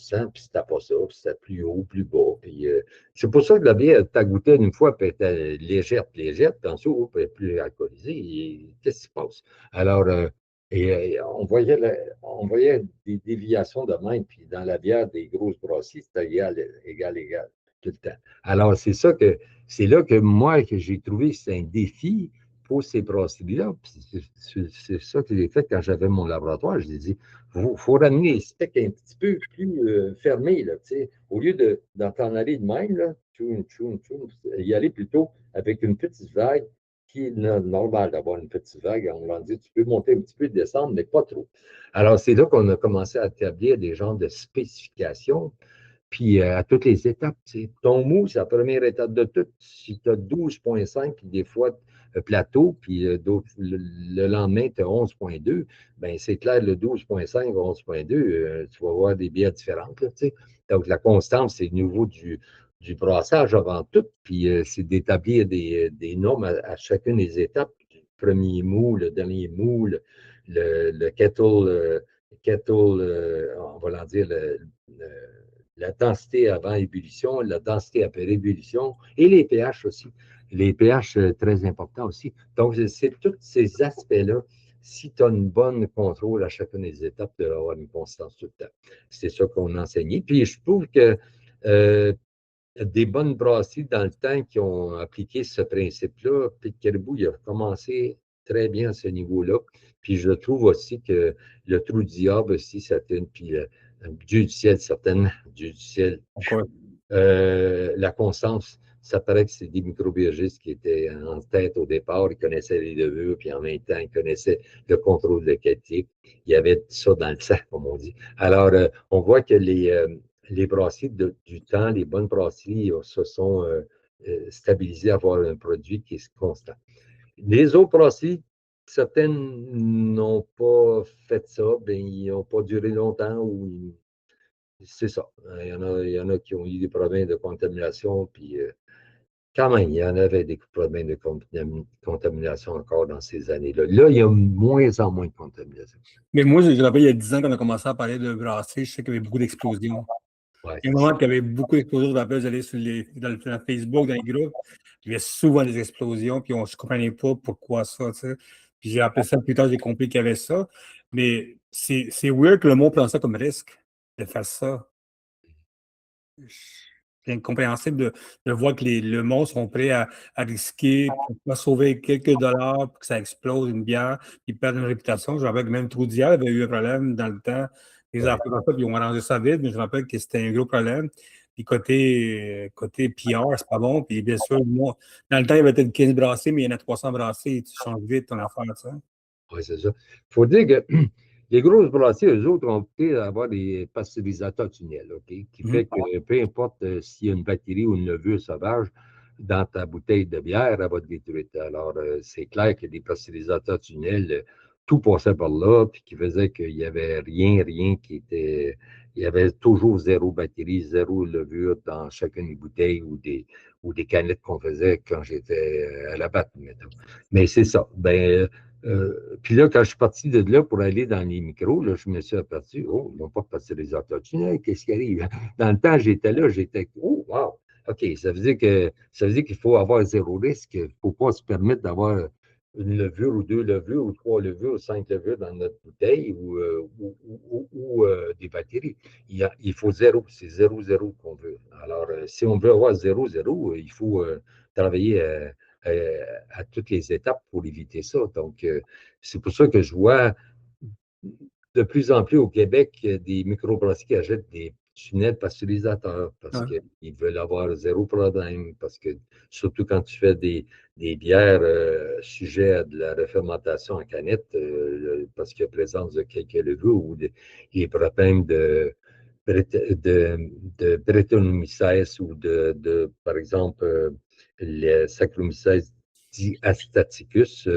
c'était pas ça, puis c'était plus haut, plus bas. Puis c'est pour ça que la bière, tu as goûté une fois, puis elle était légère, puis ensuite, elle est plus alcoolisée. Qu'est-ce qui se passe? Alors, on voyait des déviations de même, puis dans la bière des grosses brasseries, c'était égal, tout le temps. Alors, c'est là que moi, que j'ai trouvé que c'est un défi pour ces brasseries-là. C'est ça que j'ai fait quand j'avais mon laboratoire. Je dit, il faut ramener les specs un petit peu plus fermés. Là, au lieu d'en aller de même, là, y aller plutôt avec une petite vague qui est normal d'avoir une petite vague. On l'a dit, tu peux monter un petit peu, descendre, mais pas trop. Alors, c'est là qu'on a commencé à établir des genres de spécifications. Puis à toutes les étapes, ton mou, c'est la première étape de tout. Si tu as 12,5, puis des fois plateau, puis le lendemain, tu as 11,2, bien c'est clair, le 12,5, 11,2, tu vas avoir des bières différentes. Là, donc la constance, c'est au niveau du brassage avant tout, puis c'est d'établir des normes à chacune des étapes. Le premier mou, le dernier mou, le kettle, on va l'en dire, la densité avant ébullition, la densité après ébullition et les pH aussi. Les pH, très importants aussi. Donc, c'est tous ces aspects-là. Si tu as une bonne contrôle à chacune des étapes, tu vas avoir une constance tout le temps. C'est ça qu'on a enseigné. Puis, je trouve que des bonnes brasseries dans le temps qui ont appliqué ce principe-là, puis Caribou, il a commencé très bien à ce niveau-là. Puis, je trouve aussi que le trou du diable aussi, certaines, puis Dieu du ciel, certaines, Dieu du ciel. Okay. La constance, ça paraît que c'est des microbiologistes qui étaient en tête au départ. Ils connaissaient les levures, puis en même temps, ils connaissaient le contrôle de qualité. Il y avait ça dans le sang, comme on dit. Alors, on voit que les brasseries du temps, les bonnes brasseries se sont stabilisées à avoir un produit qui est constant. Les autres brasseries, certaines n'ont pas fait ça, bien, ils n'ont pas duré longtemps ou c'est ça. Il y en a qui ont eu des problèmes de contamination, puis quand même, il y en avait des problèmes de contamination encore dans ces années-là. Là, il y a moins en moins de contamination. Mais moi, je me rappelle, il y a 10 ans, quand on a commencé à parler de brasserie, je sais qu'il y avait beaucoup d'explosions. Ouais, Il y a un moment qu'il y avait beaucoup d'explosions. Je me rappelle, j'allais dans Facebook, dans les groupes, il y avait souvent des explosions, puis je ne comprenais pas pourquoi ça, tu sais. Puis j'ai appelé ça plus tard, j'ai compris qu'il y avait ça. Mais c'est weird que le monde prend ça comme risque de faire ça. C'est incompréhensible de voir que le monde sont prêts à risquer pour sauver quelques dollars pour que ça explose une bière, ils perdent une réputation. Je rappelle que même Trou d'hier avait eu un problème dans le temps. Les Ouais. affaires comme ça, puis ils ont arrangé ça vite, mais je me rappelle que c'était un gros problème. Puis côté PR, c'est pas bon. Puis bien sûr, moi, dans le temps, il y avait peut-être 15 brassées, mais il y en a 300 brassées. Tu changes vite ton affaire, tu sais. Oui, c'est ça. Il faut dire que les grosses brasseries, eux autres, ont opté à avoir des pasteurisateurs tunnels, OK? Qui Mhm. fait que peu importe s'il y a une bactérie ou une levure sauvage dans ta bouteille de bière, elle va être détruite. Alors, c'est clair que des pasteurisateurs tunnels, tout passait par là, puis qui faisait qu'il n'y avait rien qui était. Il y avait toujours zéro bactérie, zéro levure dans chacune des bouteilles ou des canettes qu'on faisait quand j'étais à la batte, mettons. Mais c'est ça. Ben, puis là, quand je suis parti de là pour aller dans les micros, là, je me suis aperçu, oh, ils n'ont pas passé les tunnels, qu'est-ce qui arrive? Dans le temps, j'étais là, oh, wow, OK, ça veut dire qu'il faut avoir zéro risque. Il ne faut pas se permettre d'avoir une levure ou deux levures ou trois levures ou cinq levures dans notre bouteille ou des bactéries. Il faut zéro, c'est zéro, zéro qu'on veut. Alors, si on veut avoir zéro, zéro, il faut travailler à toutes les étapes pour éviter ça. Donc, c'est pour ça que je vois de plus en plus au Québec des microbrasseries qui achètent des tunnels pasteurisateurs parce Ouais. qu'ils veulent avoir zéro problème. Parce que surtout quand tu fais des bières sujets à de la refermentation en canette, parce qu'il y a présence de quelques levures ou des problèmes de Brettanomyces ou par exemple, le Saccharomyces diastaticus,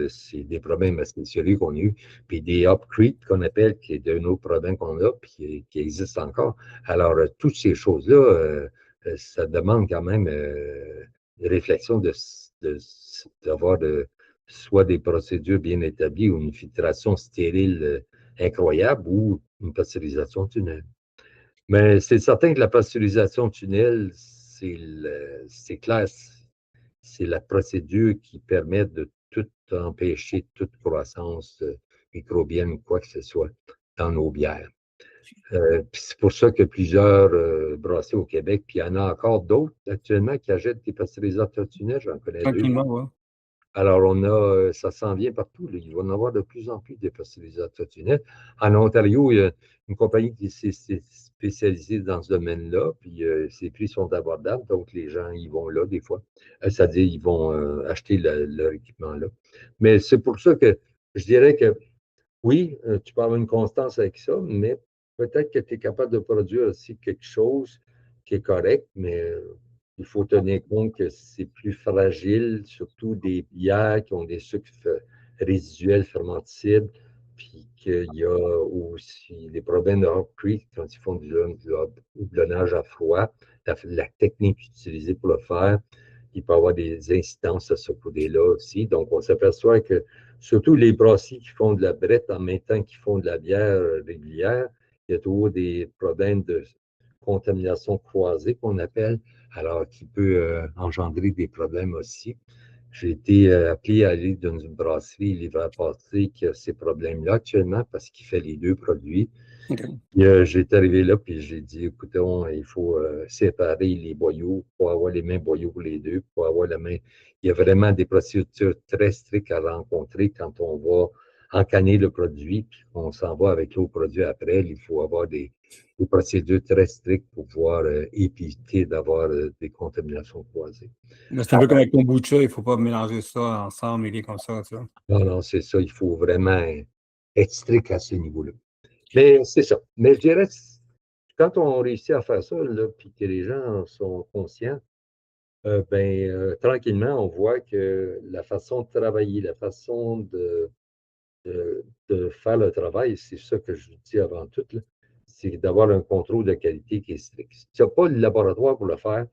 c'est des problèmes assez sérieux qu'on a eu, puis des upcrete qu'on appelle, qui est un autre problème qu'on a, puis qui existe encore. Alors, toutes ces choses-là, ça demande quand même une réflexion d'avoir soit des procédures bien établies ou une filtration stérile incroyable ou une pasteurisation tunnel. Mais c'est certain que la pasteurisation tunnel, c'est clair, c'est la procédure qui permet de tout empêcher toute croissance microbienne ou quoi que ce soit dans nos bières. Puis c'est pour ça que plusieurs brasseries au Québec, puis il y en a encore d'autres actuellement qui achètent des pasteurisateurs tunnels, j'en connais deux. Tranquillement, ouais. Alors, ça s'en vient partout, là. Il va y en avoir de plus en plus de pasteurisateurs tunnels. En Ontario, il y a une compagnie qui s'est spécialisée dans ce domaine-là, puis ses prix sont abordables, donc les gens y vont là des fois. C'est-à-dire, ils vont acheter leur équipement là. Mais c'est pour ça que je dirais que oui, tu peux avoir une constance avec ça, mais peut-être que tu es capable de produire aussi quelque chose qui est correct, mais il faut tenir compte que c'est plus fragile, surtout des bières qui ont des sucres résiduels fermenticides, puis qu'il y a aussi des problèmes de hop creek quand ils font du houblonnage à froid, la technique utilisée pour le faire, il peut y avoir des incidences à ce côté-là aussi. Donc, on s'aperçoit que surtout les brasseries qui font de la brette en même temps qu'ils font de la bière régulière, il y a toujours des problèmes de contamination croisée qu'on appelle, alors qui peut engendrer des problèmes aussi. J'ai été appelé à aller dans une brasserie l'hiver passé qui a ces problèmes-là actuellement parce qu'il fait les deux produits. OK. J'étais arrivé là, puis j'ai dit, écoutez, il faut séparer les boyaux pour avoir les mêmes boyaux pour les deux, pour avoir la main. Il y a vraiment des procédures très strictes à rencontrer quand on va encanner le produit, puis qu'on s'en va avec l'autre produit après. Il faut avoir des procédures très strictes pour pouvoir éviter d'avoir des contaminations croisées. Mais c'est un peu comme avec ton kombucha, il ne faut pas mélanger ça ensemble, mêler comme ça, tu vois. Non, non, c'est ça. Il faut vraiment être strict à ce niveau-là. Mais c'est ça. Mais je dirais, quand on réussit à faire ça, là, puis que les gens sont conscients, tranquillement, on voit que la façon de travailler, la façon de faire le travail, c'est ça que je vous dis avant tout, là, c'est d'avoir un contrôle de qualité qui est strict. Si tu n'as pas le laboratoire pour le faire,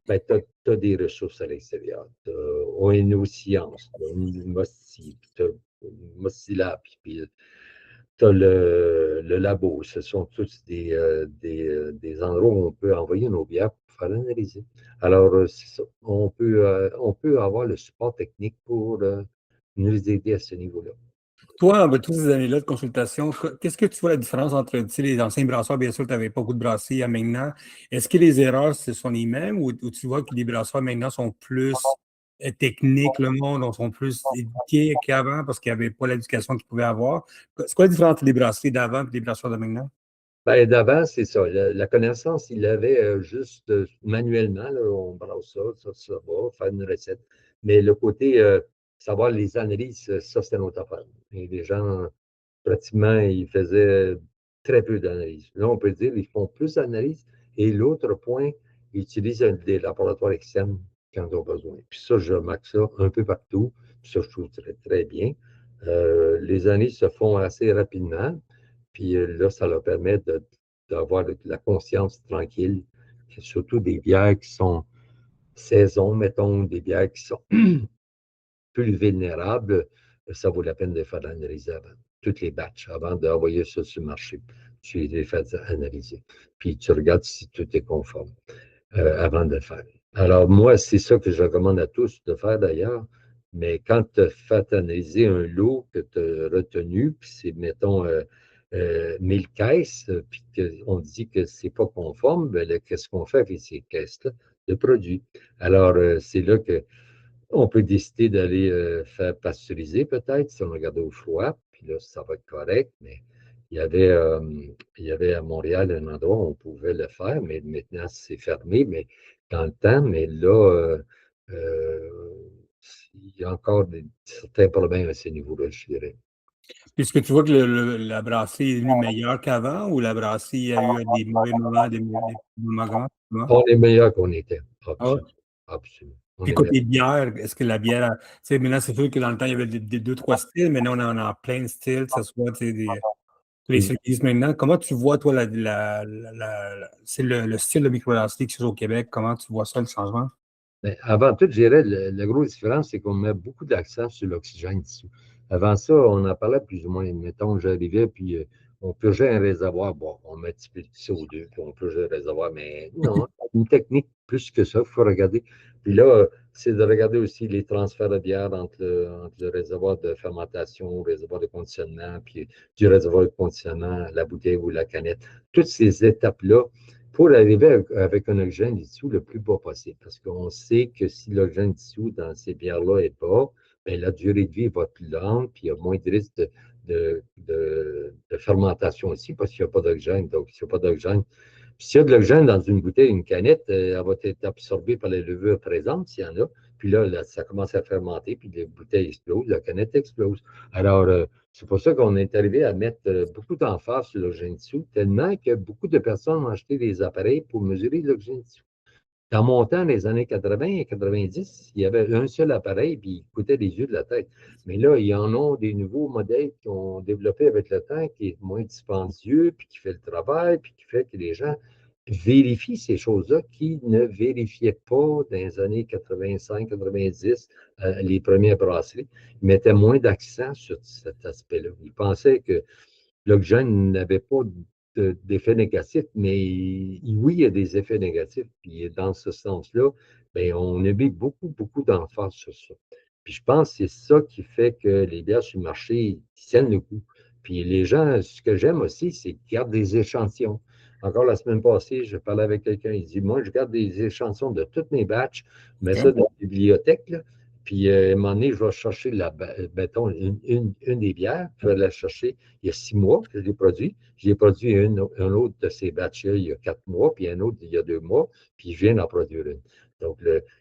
ben, tu as des ressources à l'extérieur. Tu as ONO Sciences, tu as MOSTI, tu as Mozilla, puis tu as le labo. Ce sont tous des endroits où on peut envoyer nos bières pour faire l'analyser. Alors, c'est ça. On peut avoir le support technique pour nous aider à ce niveau-là. Toi, avec toutes ces années-là de consultation, qu'est-ce que tu vois la différence entre, tu sais, les anciens brasseurs, bien sûr, tu n'avais pas beaucoup de brasseries à maintenant. Est-ce que les erreurs, ce sont les mêmes ou tu vois que les brasseurs maintenant sont plus techniques, le monde, sont plus éduqués qu'avant parce qu'il n'y avait pas l'éducation qu'ils pouvaient avoir? C'est quoi la différence entre les brasseries d'avant et les brasseurs de maintenant? Ben, d'avant, c'est ça. La connaissance, il l'avait juste manuellement. Là, on brasse ça va, faire une recette. Mais le côté savoir les analyses, ça, c'était notre affaire. Et les gens, pratiquement, ils faisaient très peu d'analyses. Là, on peut dire qu'ils font plus d'analyses. Et l'autre point, ils utilisent des laboratoires externes quand ils ont besoin. Puis ça, je remarque ça un peu partout. Puis ça, je trouve très, très bien. Les analyses se font assez rapidement. Puis là, ça leur permet d'avoir de la conscience tranquille. Et surtout des bières qui sont saison, mettons, des bières qui sont plus vulnérables, ça vaut la peine de faire l'analyse avant. Toutes les batchs, avant d'envoyer ça sur le marché. Tu les fais analyser. Puis tu regardes si tout est conforme avant de le faire. Alors, moi, c'est ça que je recommande à tous de faire d'ailleurs. Mais quand tu as fait analyser un lot que tu as retenu, puis c'est, mettons, 1000 caisses, puis qu'on dit que c'est pas conforme, ben là, qu'est-ce qu'on fait avec ces caisses-là de produits? Alors, c'est là que on peut décider d'aller faire pasteuriser peut-être si on regarde au froid, puis là, ça va être correct, mais il y avait, euh, il y avait à Montréal un endroit où on pouvait le faire, mais maintenant c'est fermé, mais dans le temps, mais là, euh, il y a encore certains problèmes à ce niveau-là, je dirais. Est-ce que tu vois que la brasserie est devenue meilleure qu'avant ou la brasserie a eu des mauvais moments, des moments grands? On est meilleur qu'on était, Ah ouais? absolument. Absolument. On Puis est côté bière, est-ce que la bière, tu sais, maintenant, c'est sûr que dans le temps, il y avait des deux, trois styles, maintenant, on en a plein de styles, que ce soit, tu sais, tous les styles meilleur. qui existent maintenant. Comment tu vois, toi, c'est le style de microbrasserie qui se fait au Québec, comment tu vois ça, le changement? Mais avant tout, je dirais, la grosse différence, c'est qu'on met beaucoup d'accent sur l'oxygène dessous. Avant ça, on en parlait plus ou moins. Mettons, j'arrivais, puis on purgeait un réservoir. Bon, on met un petit peu de CO2, puis on purgeait le réservoir, mais non, une technique plus que ça, il faut regarder. Puis là, c'est de regarder aussi les transferts de bière entre le réservoir de fermentation, le réservoir de conditionnement, puis du réservoir de conditionnement, la bouteille ou la canette. Toutes ces étapes-là, pour arriver avec un oxygène dissous le plus bas possible. Parce qu'on sait que si l'oxygène dissous dans ces bières-là est bas, bien, la durée de vie va plus lente, puis il y a moins de risque de fermentation aussi, parce qu'il n'y a pas d'oxygène. Donc, s'il n'y a pas d'oxygène, puis s'il y a de l'oxygène dans une bouteille, une canette, elle va être absorbée par les levures présentes, s'il y en a. Puis là, ça commence à fermenter, puis la bouteille explose, la canette explose. Alors, c'est pour ça qu'on est arrivé à mettre beaucoup d'emphase sur l'oxygène dissous, tellement que beaucoup de personnes ont acheté des appareils pour mesurer l'oxygène dissous. Dans mon temps, les années 80 et 90, il y avait un seul appareil, puis il coûtait les yeux de la tête. Mais là, il y en a des nouveaux modèles qui ont développé avec le temps, qui est moins dispendieux, puis qui fait le travail, puis qui fait que les gens vérifient ces choses-là qui ne vérifiaient pas dans les années 85, 90, les premières brasseries. Ils mettaient moins d'accent sur cet aspect-là. Ils pensaient que l'oxygène n'avait pas d'effet négatif, mais oui, il y a des effets négatifs. Puis dans ce sens-là, bien, on a mis beaucoup, beaucoup d'emphase sur ça. Puis je pense que c'est ça qui fait que les bières sur le marché tiennent le coup. Puis les gens, ce que j'aime aussi, c'est qu'ils gardent des échantillons. Encore la semaine passée, je parlais avec quelqu'un, il dit, moi, je garde des échantillons de toutes mes batchs, je mets ça OK. dans la bibliothèque, là, puis à un moment donné, je vais chercher, mettons, une des bières, je vais la chercher il y a 6 mois que je l'ai produit. J'ai produit un autre de ces batchs-là il y a 4 mois, puis un autre il y a 2 mois, puis je viens d'en produire une. Donc,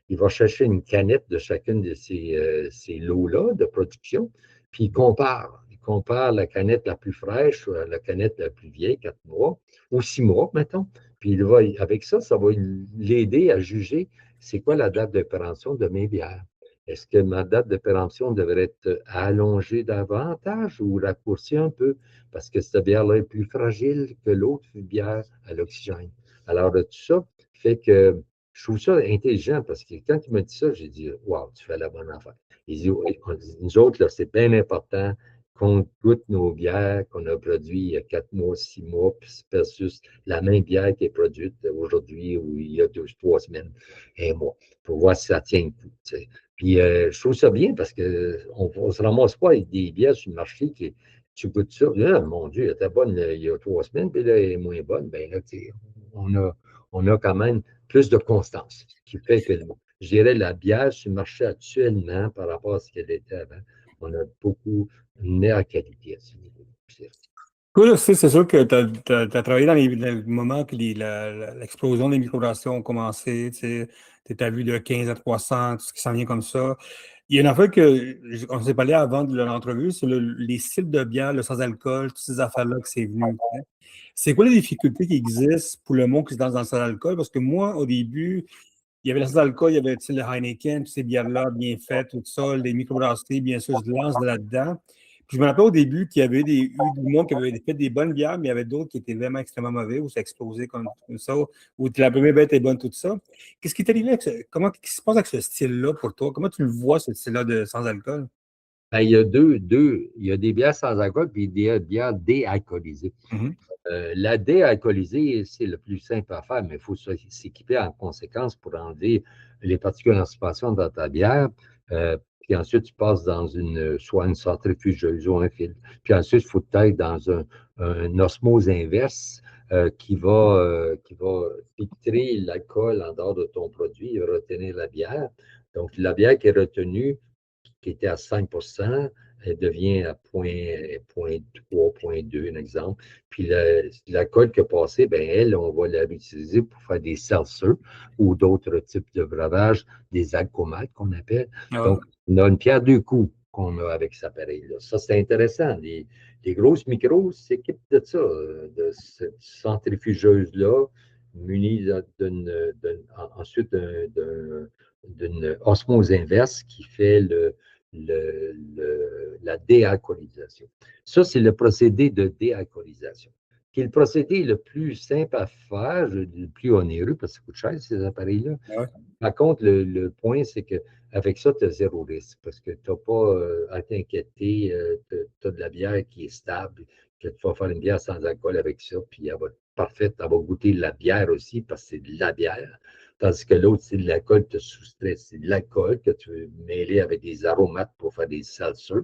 il va chercher une canette de chacune de ces lots-là de production, puis il compare. Il compare la canette la plus fraîche à la canette la plus vieille, 4 mois, ou 6 mois, mettons. Puis avec ça, ça va l'aider à juger c'est quoi la date de péremption de mes bières. Est-ce que ma date de péremption devrait être allongée davantage ou raccourcie un peu? Parce que cette bière-là est plus fragile que l'autre bière à l'oxygène. Alors, tout ça fait que je trouve ça intelligent parce que quand il m'a dit ça, j'ai dit, waouh, tu fais la bonne affaire. Il dit, oui, nous autres, c'est bien important qu'on goûte nos bières qu'on a produites il y a 4 mois, 6 mois, versus la même bière qui est produite aujourd'hui ou il y a 2, 3 semaines, un mois, pour voir si ça tient le coup. Puis je trouve ça bien parce qu'on ne se ramasse pas avec des bières sur le marché qui tu goûtes ça. Là, mon Dieu, elle était bonne il y a 3 semaines, puis là, elle est moins bonne. Bien là, on a, on a quand même plus de constance, ce qui fait que, je dirais, la bière sur le marché actuellement par rapport à ce qu'elle était avant, on a beaucoup une meilleure qualité à ce niveau. Toi, là, c'est sûr que tu as travaillé dans dans le moment que l'explosion des microbrasseurs ont commencé. Tu as vu de 15 à 300, tout ce qui s'en vient comme ça. Il y a une affaire on s'est parlé avant de l'entrevue, c'est les styles de bière, le sans-alcool, toutes ces affaires-là que c'est venu. Tu sais. C'est quoi les difficultés qui existent pour le monde qui se lance dans le sans-alcool? Parce que moi, au début, il y avait le sans-alcool, il y avait tu sais, le Heineken, toutes ces bières-là bien faites, tout ça, les microbrasseries, bien sûr, je lance de là-dedans. Puis je me rappelle au début qu'il y avait eu du monde qui avait fait des bonnes bières, mais il y avait d'autres qui étaient vraiment extrêmement mauvais, où ça explosait comme ça, où la première bière était bonne, tout ça. Qu'est-ce qui est arrivé avec qu'est-ce qui se passe avec ce style-là pour toi? Comment tu le vois, ce style-là de sans-alcool? Ben, il y a des bières sans alcool puis des bières déalcoolisées. Mhm. La déalcoolisée, c'est le plus simple à faire, mais il faut s'équiper en conséquence pour enlever les particules en suspension dans ta bière. Puis ensuite, tu passes dans soit une centrifugeuse ou un filtre. Puis ensuite, il faut être dans un osmose inverse qui va filtrer l'alcool en dehors de ton produit et retenir la bière. Donc, la bière qui est retenue, qui était à 5 elle devient à 0,3, 0,2, un exemple. Puis la colle qui est passée, ben elle, on va la réutiliser pour faire des seltzers ou d'autres types de breuvages, des alcomates qu'on appelle. Ah, Donc, on a une pierre deux coups qu'on a avec cet appareil-là. Ça, c'est intéressant. Les grosses micros s'équipent de ça, de cette centrifugeuse-là, munie ensuite d'une osmose inverse qui fait la déalcoolisation. Ça, c'est le procédé de déalcoolisation, qui est le procédé le plus simple à faire, le plus onéreux, parce que ça coûte cher, ces appareils-là. ouais. Par contre, le point, c'est qu'avec ça, tu as zéro risque parce que tu n'as pas à t'inquiéter. Tu as de la bière qui est stable, que tu vas faire une bière sans alcool avec ça, puis elle va être parfaite. Elle va goûter la bière aussi parce que c'est de la bière. Tandis que l'autre, c'est de l'alcool, tu te soustrais. C'est de l'alcool que tu veux mêler avec des aromates pour faire des seltzers.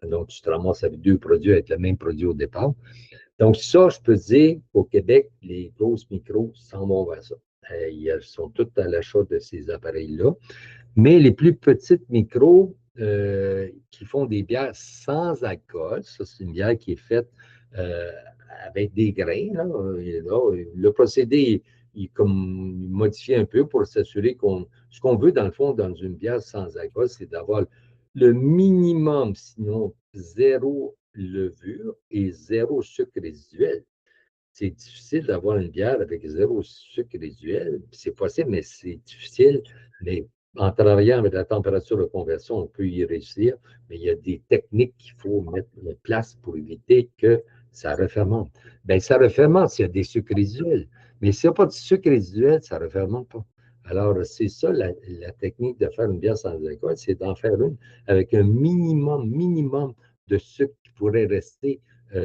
Donc, tu te ramasses avec deux produits, avec le même produit au départ. Donc, ça, je peux dire qu'au Québec, les grosses micros s'en vont vers ça. Elles sont toutes à l'achat de ces appareils-là. Mais les plus petites micros qui font des bières sans alcool, ça, c'est une bière qui est faite euh, avec des grains. Le procédé est comme modifié un peu pour s'assurer ce qu'on veut, dans le fond, dans une bière sans alcool, c'est d'avoir le minimum, sinon zéro levure et zéro sucre résiduel. C'est difficile d'avoir une bière avec zéro sucre résiduel. C'est possible, mais c'est difficile. Mais en travaillant avec la température de conversion, on peut y réussir. Mais il y a des techniques qu'il faut mettre en place pour éviter que ça refermente. Bien, ça refermente s'il y a des sucres résiduels. Mais s'il n'y a pas de sucre résiduel, ça ne refermente pas. Alors, c'est ça la technique de faire une bière sans alcool, c'est d'en faire une avec un minimum de sucre qui pourrait rester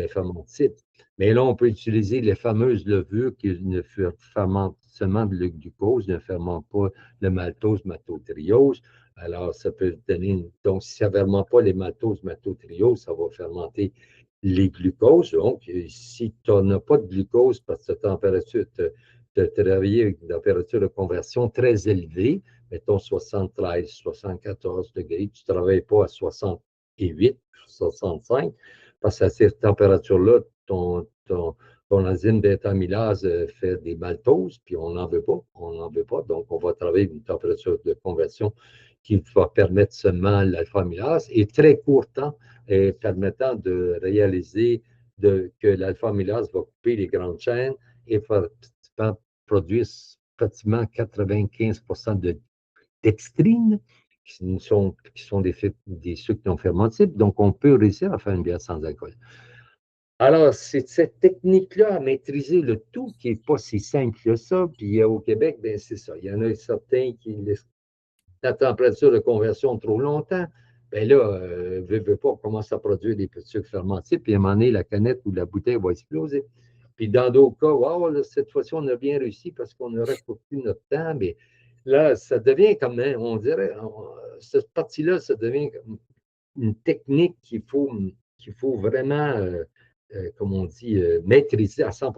fermentable. Mais là, on peut utiliser les fameuses levures qui ne fermentent seulement le glucose, ne fermentent pas le maltose, maltotriose. Alors, ça peut donner donc, si ça ne fermente pas les maltoses, maltotriose, ça va fermenter les glucoses. Donc, si tu n'as pas de glucose parce que ta température, tu as travaillé avec une température de conversion très élevée, mettons 73, 74 degrés, tu ne travailles pas à 68, 65, parce qu'à cette température-là, ton enzyme bêta-amylase fait des maltoses, puis on n'en veut pas. On n'en veut pas. Donc, on va travailler avec une température de conversion qui va permettre seulement l'alpha-amylase et très court temps permettant de réaliser que l'alpha-amylase va couper les grandes chaînes et produire pratiquement 95 de dextrine, qui sont des sucres non fermentables. Donc, on peut réussir à faire une bière sans alcool. Alors, c'est cette technique-là à maîtriser le tout qui n'est pas si simple que ça. Puis au Québec, ben, c'est ça. Il y en a certains qui laissent la température de conversion trop longtemps. Bien là, veut pas, on commence à produire des petits sucres fermentés, puis à un moment donné, la canette ou la bouteille va exploser. Puis dans d'autres cas, wow, là, cette fois-ci, on a bien réussi parce qu'on a raccourci notre temps, mais là, ça devient comme, on dirait, cette partie-là, ça devient une technique qu'il faut vraiment, comme on dit, maîtriser à 100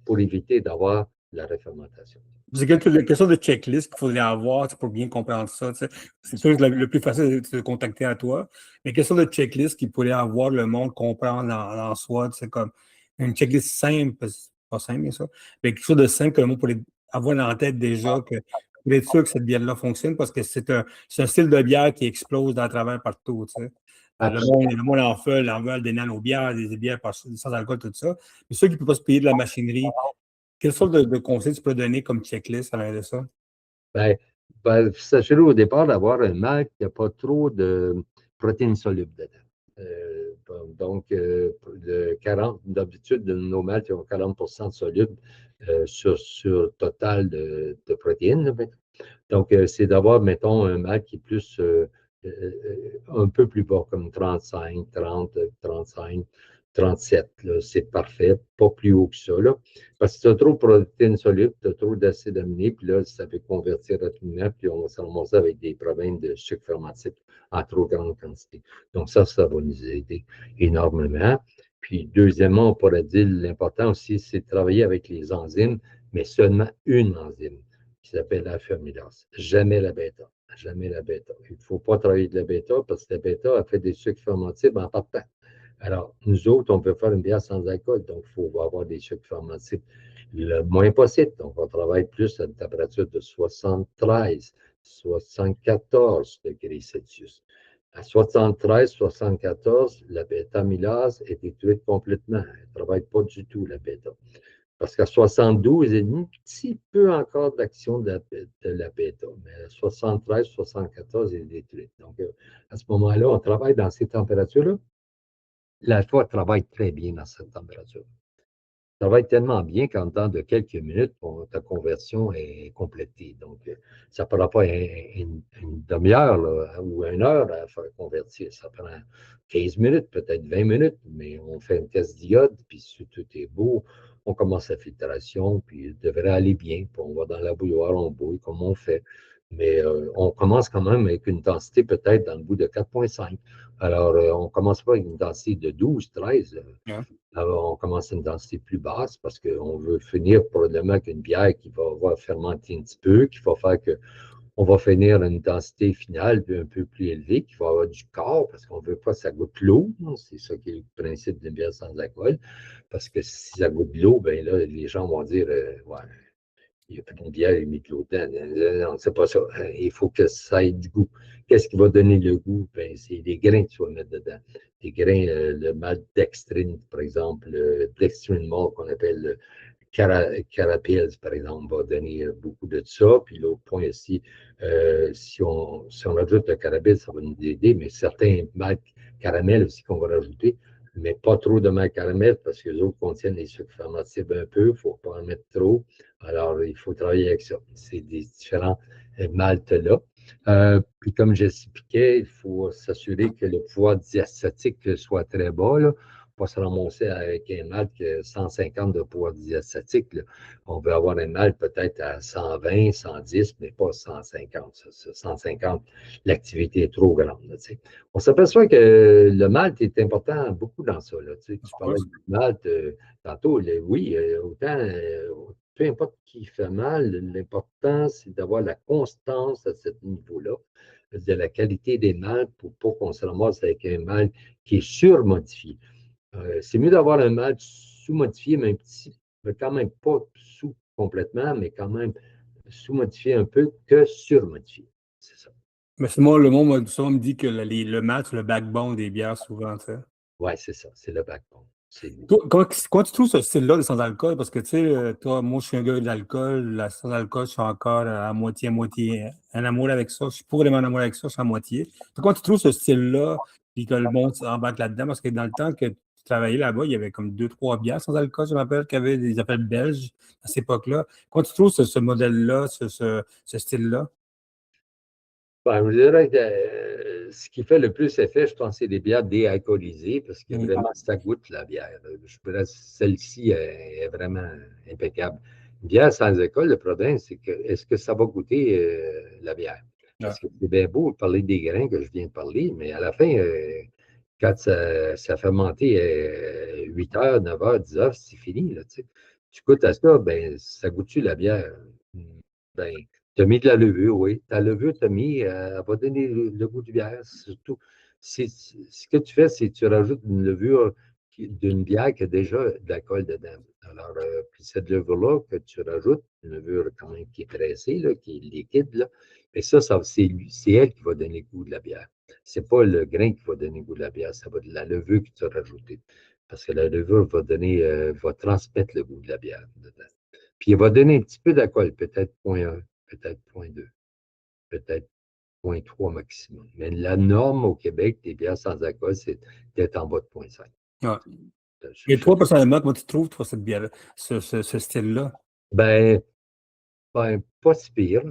pour éviter d'avoir la refermentation. C'est une question de checklist qu'il faudrait avoir pour bien comprendre ça. Tu sais. C'est sûr que le plus facile, c'est de contacter à toi, mais question de checklist qu'il pourrait avoir le monde comprendre en soi. Tu sais, comme Une checklist simple, pas simple, bien sûr, mais quelque chose de simple que le monde pourrait avoir en tête déjà, pour être sûr que cette bière-là fonctionne, parce que c'est un style de bière qui explose dans le travers partout, tu sais. Le monde en veut des nano-bières, des bières sans alcool, tout ça. Mais ceux qui ne peuvent pas se payer de la machinerie, quelle sorte de conseils tu peux donner comme checklist à l'intérieur de ça? Sachez-le au départ d'avoir un malt qui n'a pas trop de protéines solubles dedans. D'habitude, nos maltes ont 40% de solubles sur total de protéines. Donc, c'est d'avoir, mettons, un malt qui est plus un peu plus bas, comme 35, 30, 35, 37. C'est parfait, pas plus haut que ça. Là, parce que tu as trop de protéines solubles, tu as trop d'acides aminés, puis là, ça peut convertir rapidement, puis on va se ramasser avec des problèmes de sucre fermenté en trop grande quantité. Donc, ça va nous aider énormément. Puis, deuxièmement, on pourrait dire l'important aussi, c'est de travailler avec les enzymes, mais seulement une enzyme qui s'appelle la fermilase. Jamais la bêta. Jamais la bêta. Il ne faut pas travailler de la bêta parce que la bêta a fait des sucres fermentables en partant. Alors, nous autres, on peut faire une bière sans alcool, donc il faut avoir des sucres fermentables le moins possible. Donc, on travaille plus à une température de 73, 74 degrés Celsius. À 73, 74, la bêta-amylase est détruite complètement. Elle ne travaille pas du tout, la bêta. Parce qu'à 72, il y a un petit peu encore d'action de la bêta, mais à 73, 74, il est détruite. Donc, à ce moment-là, on travaille dans ces températures-là. La foi travaille très bien dans cette température. Ça va être tellement bien qu'en temps de quelques minutes, ta conversion est complétée. Donc, ça ne prend pas une demi-heure ou une heure à faire convertir. Ça prend 15 minutes, peut-être 20 minutes, mais on fait un test d'iode, puis si tout est beau, on commence la filtration, puis il devrait aller bien. Puis on va dans la bouilloire, on bouille comme on fait. Mais on commence quand même avec une densité peut-être dans le bout de 4,5. Alors, on ne commence pas avec une densité de 12, 13. Alors, on commence à une densité plus basse parce qu'on veut finir probablement avec une bière qui va avoir fermenté un petit peu, qui va faire qu'on va finir à une densité finale un peu plus élevée, qui va avoir du corps parce qu'on ne veut pas que ça goûte l'eau. C'est ça qui est le principe d'une bière sans alcool. Parce que si ça goûte de l'eau, ben là, les gens vont dire ouais, il n'y a plus de bière, il met de l'eau dedans. Non, c'est pas ça. Il faut que ça ait du goût. Qu'est-ce qui va donner le goût? Ben, c'est les grains que tu vas mettre dedans. Les grains, le malt dextrine, par exemple, le dextrine malt qu'on appelle carapils, par exemple, va donner beaucoup de ça. Puis l'autre point aussi, si on ajoute le carapils, ça va nous aider, mais certains malts caramel aussi qu'on va rajouter, mais pas trop de malt caramel parce que les autres contiennent les sucres fermentables un peu, il ne faut pas en mettre trop. Alors, il faut travailler avec ça. C'est des différents maltes-là. Puis, comme j'expliquais, il faut s'assurer que le pouvoir diastatique soit très bas. Là. Pas se ramasser avec un malt qui a 150 de pouvoir diastatique. Là. On veut avoir un malt peut-être à 120, 110, mais pas 150. 150, l'activité est trop grande. Là, on s'aperçoit que le malt est important beaucoup dans ça. Là, tu parlais du malt tantôt. Oui, autant peu importe qui fait mal, l'important, c'est d'avoir la constance à ce niveau-là, de la qualité des mâles pour pas qu'on se ramasse avec un mâle qui est surmodifié. C'est mieux d'avoir un mâle sous-modifié, mais quand même pas sous complètement, mais quand même sous-modifié un peu que surmodifié. C'est ça. Mais moi, le monde souvent me dit que le malt, c'est le backbone des bières, souvent, tu sais. Oui, c'est ça, c'est le backbone. Comment tu trouves ce style-là de sans-alcool? Parce que, tu sais, toi, moi, je suis un gars de l'alcool. La sans-alcool, je suis encore à moitié, en amour avec ça. Je suis pas vraiment en amour avec ça, je suis à moitié. Comment tu trouves ce style-là, puis que le monde s'embarque là-dedans? Parce que dans le temps que tu travaillais là-bas, il y avait comme 2, 3 bières sans alcool, je me rappelle, qu'il y avait des appels belges à cette époque-là. Comment tu trouves ce modèle-là, ce style-là? Ben, je dirais que ce qui fait le plus effet, je pense, c'est des bières déalcoolisées parce que vraiment, ça goûte la bière. Je dirais celle-ci est vraiment impeccable. Une bière sans alcool, le problème, c'est que est-ce que ça va goûter la bière? Parce que c'est bien beau de parler des grains que je viens de parler, mais à la fin, quand ça a fermenté 8 heures, 9 heures, 10 heures, c'est fini. Là, tu goûtes à ça, ben, ça goûte-tu la bière? Ben, tu as mis de la levure, oui. Ta levure, tu as mis, elle va donner le goût de bière. Surtout, ce que tu fais, c'est que tu rajoutes une levure d'une bière qui a déjà de l'alcool dedans. Alors, puis cette levure-là que tu rajoutes, une levure quand même qui est pressée, là, qui est liquide, là, et ça c'est elle qui va donner le goût de la bière. C'est pas le grain qui va donner le goût de la bière, ça va être la levure que tu as rajoutée. Parce que la levure va transmettre le goût de la bière dedans. Puis elle va donner un petit peu d'alcool, peut-être 0,1, peut-être 0,2, peut-être 0,3 maximum. Mais la norme au Québec des bières sans alcool, c'est d'être en bas de 0,5. Ouais. Et toi, personnellement, comment tu trouves, toi, cette bière, ce style-là? Ben, pas si pire.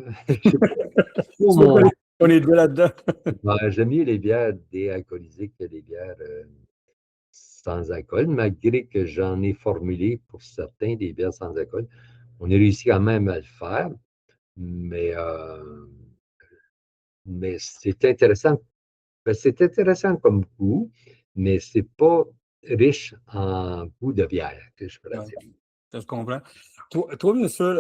On est deux là-dedans. J'aime mieux les bières déalcoolisées que les bières sans alcool, malgré que j'en ai formulé pour certains des bières sans alcool. On a réussi quand même à le faire, mais, mais c'est intéressant. C'est intéressant comme goût, mais c'est pas riche en goût de bière, que je pourrais dire. Je comprends. Toi, bien sûr,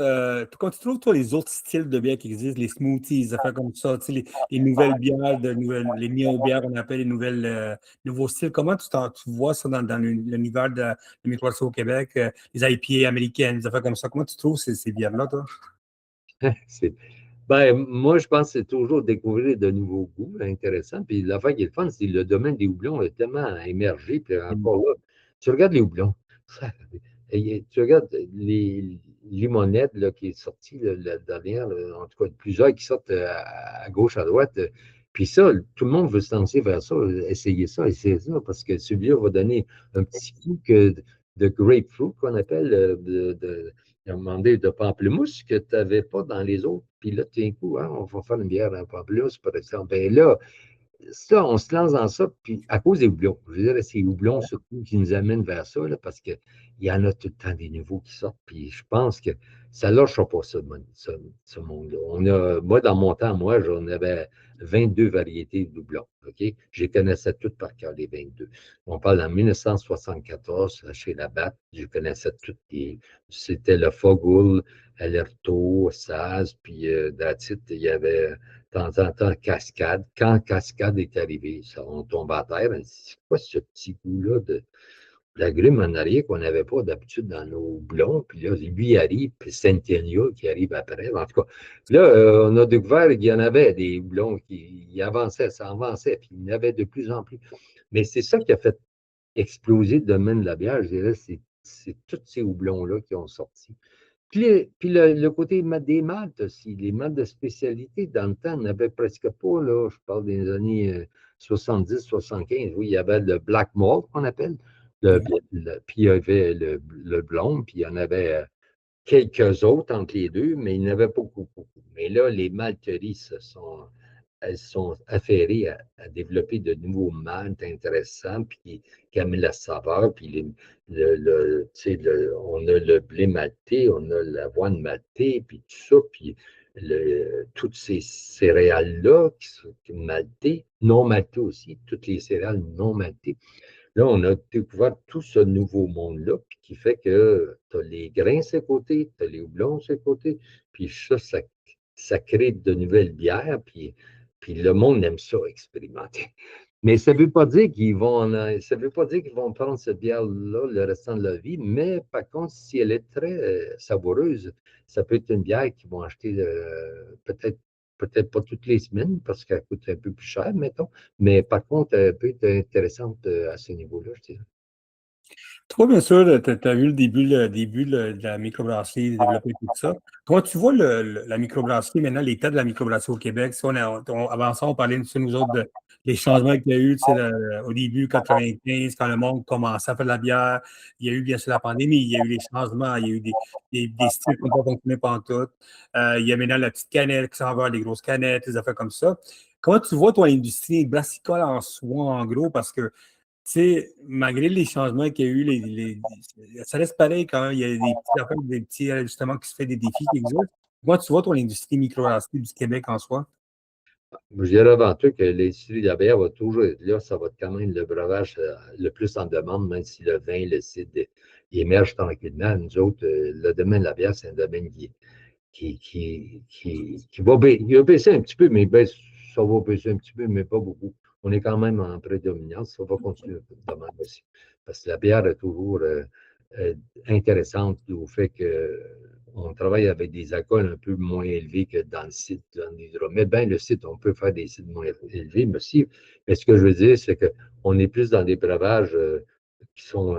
quand tu trouves, toi, les autres styles de bière qui existent, les smoothies, les affaires comme ça, tu sais, les nouvelles bières, les néo-bières, on appelle les nouveaux styles, comment tu vois ça dans l'univers de la microbrasserie au Québec, les IPA américaines, les affaires comme ça, comment tu trouves ces bières-là, toi? Moi, je pense que c'est toujours découvrir de nouveaux goûts intéressants. Puis l'affaire qui est le fun, c'est que le domaine des houblons est tellement émergé. Puis encore là, tu regardes les houblons. Tu regardes les limonettes là, qui est sortie la dernière, là, en tout cas plusieurs qui sortent à gauche, à droite. Puis ça, tout le monde veut se lancer vers ça, essayer ça, parce que celui-là va donner un petit coup de grapefruit qu'on appelle, il a demandé de pamplemousse que tu n'avais pas dans les autres. Puis là, tout d'un coup, hein, on va faire une bière à pamplemousse, par exemple. Ben là, ça, on se lance dans ça, puis à cause des houblons. Je veux dire, c'est les houblons surtout qui nous amènent vers ça, là, parce qu'il y en a tout le temps des nouveaux qui sortent, puis je pense que ça ne lâchera pas ça, ce monde-là. Moi, dans mon temps, j'en avais 22 variétés de houblons, OK? Je les connaissais toutes par cœur, les 22. On parle en 1974, chez Labatt, je connaissais toutes c'était le Fogul, Alerto, Saz, puis Datit, il y avait de temps en temps Cascade. Quand Cascade est arrivé, ça, on tombe à terre. C'est quoi ce petit goût-là de l'agrume en arrière qu'on n'avait pas d'habitude dans nos blonds? Puis là, lui il arrive, puis Centennial qui arrive après. En tout cas, là, on a découvert qu'il y en avait des blonds qui avançaient, ça avançait, puis il y en avait de plus en plus. Mais c'est ça qui a fait exploser le domaine de la bière, je dirais, c'est tous ces houblons-là qui ont sorti. Puis le côté des maltes aussi, les maltes de spécialité, dans le temps, on n'avait presque pas, là, je parle des années 70-75, oui, il y avait le black malt qu'on appelle, puis il y avait le blond, puis il y en avait quelques autres entre les deux, mais il n'y en avait pas beaucoup. Mais là, les malteries elles sont affairées à développer de nouveaux maltes intéressants, puis qui amènent la saveur, puis on a le blé maltais, on a l'avoine maltais, puis tout ça, puis toutes ces céréales-là qui sont maltais, non maltais aussi, toutes les céréales non maltais. Là, on a découvert tout ce nouveau monde-là, puis qui fait que tu as les grains sur le côté, tu as les houblons sur le côté, puis ça crée de nouvelles bières, puis le monde aime ça, expérimenter. Mais ça ne veut pas dire ça veut pas dire qu'ils vont prendre cette bière-là le restant de leur vie, mais par contre, si elle est très savoureuse, ça peut être une bière qu'ils vont acheter peut-être pas toutes les semaines parce qu'elle coûte un peu plus cher, mettons, mais par contre, elle peut être intéressante à ce niveau-là, je dirais. Toi, bien sûr, tu as vu le début de la microbrasserie développer tout ça. Comment tu vois la microbrasserie maintenant, l'état de la microbrasserie au Québec? Si avant ça, on parlait de nous autres des changements qu'il y a eu au début, 95, quand le monde commençait à faire de la bière. Il y a eu bien sûr la pandémie, il y a eu les changements, il y a eu des styles qui n'ont pas fonctionné pendant tout. Il y a maintenant la petite canette qui s'en va, les grosses canettes, des affaires comme ça. Comment tu vois, toi, l'industrie brassicole en soi, en gros? Parce que tu sais, malgré les changements qu'il y a eu, ça reste pareil quand il y a des petits affaires, des petits ajustements qui se fait, des défis qui existent. Moi, tu vois, ton industrie microbrasserie du Québec en soi? Je dirais avant tout que l'industrie de la bière va toujours être là. Ça va être quand même le breuvage le plus en demande, même si le vin, le cidre, il émerge tranquillement. Nous autres, le domaine de la bière, c'est un domaine qui va baisser un petit peu, mais ça va baisser un petit peu, mais pas beaucoup. on est quand même en prédominance. On va continuer de même aussi. Parce que la bière est toujours intéressante au fait qu'on travaille avec des alcools un peu moins élevés que dans le site, dans l'hydromel. Bien, le site, on peut faire des sites moins élevés, mais ce que je veux dire, c'est qu'on est plus dans des breuvages qui sont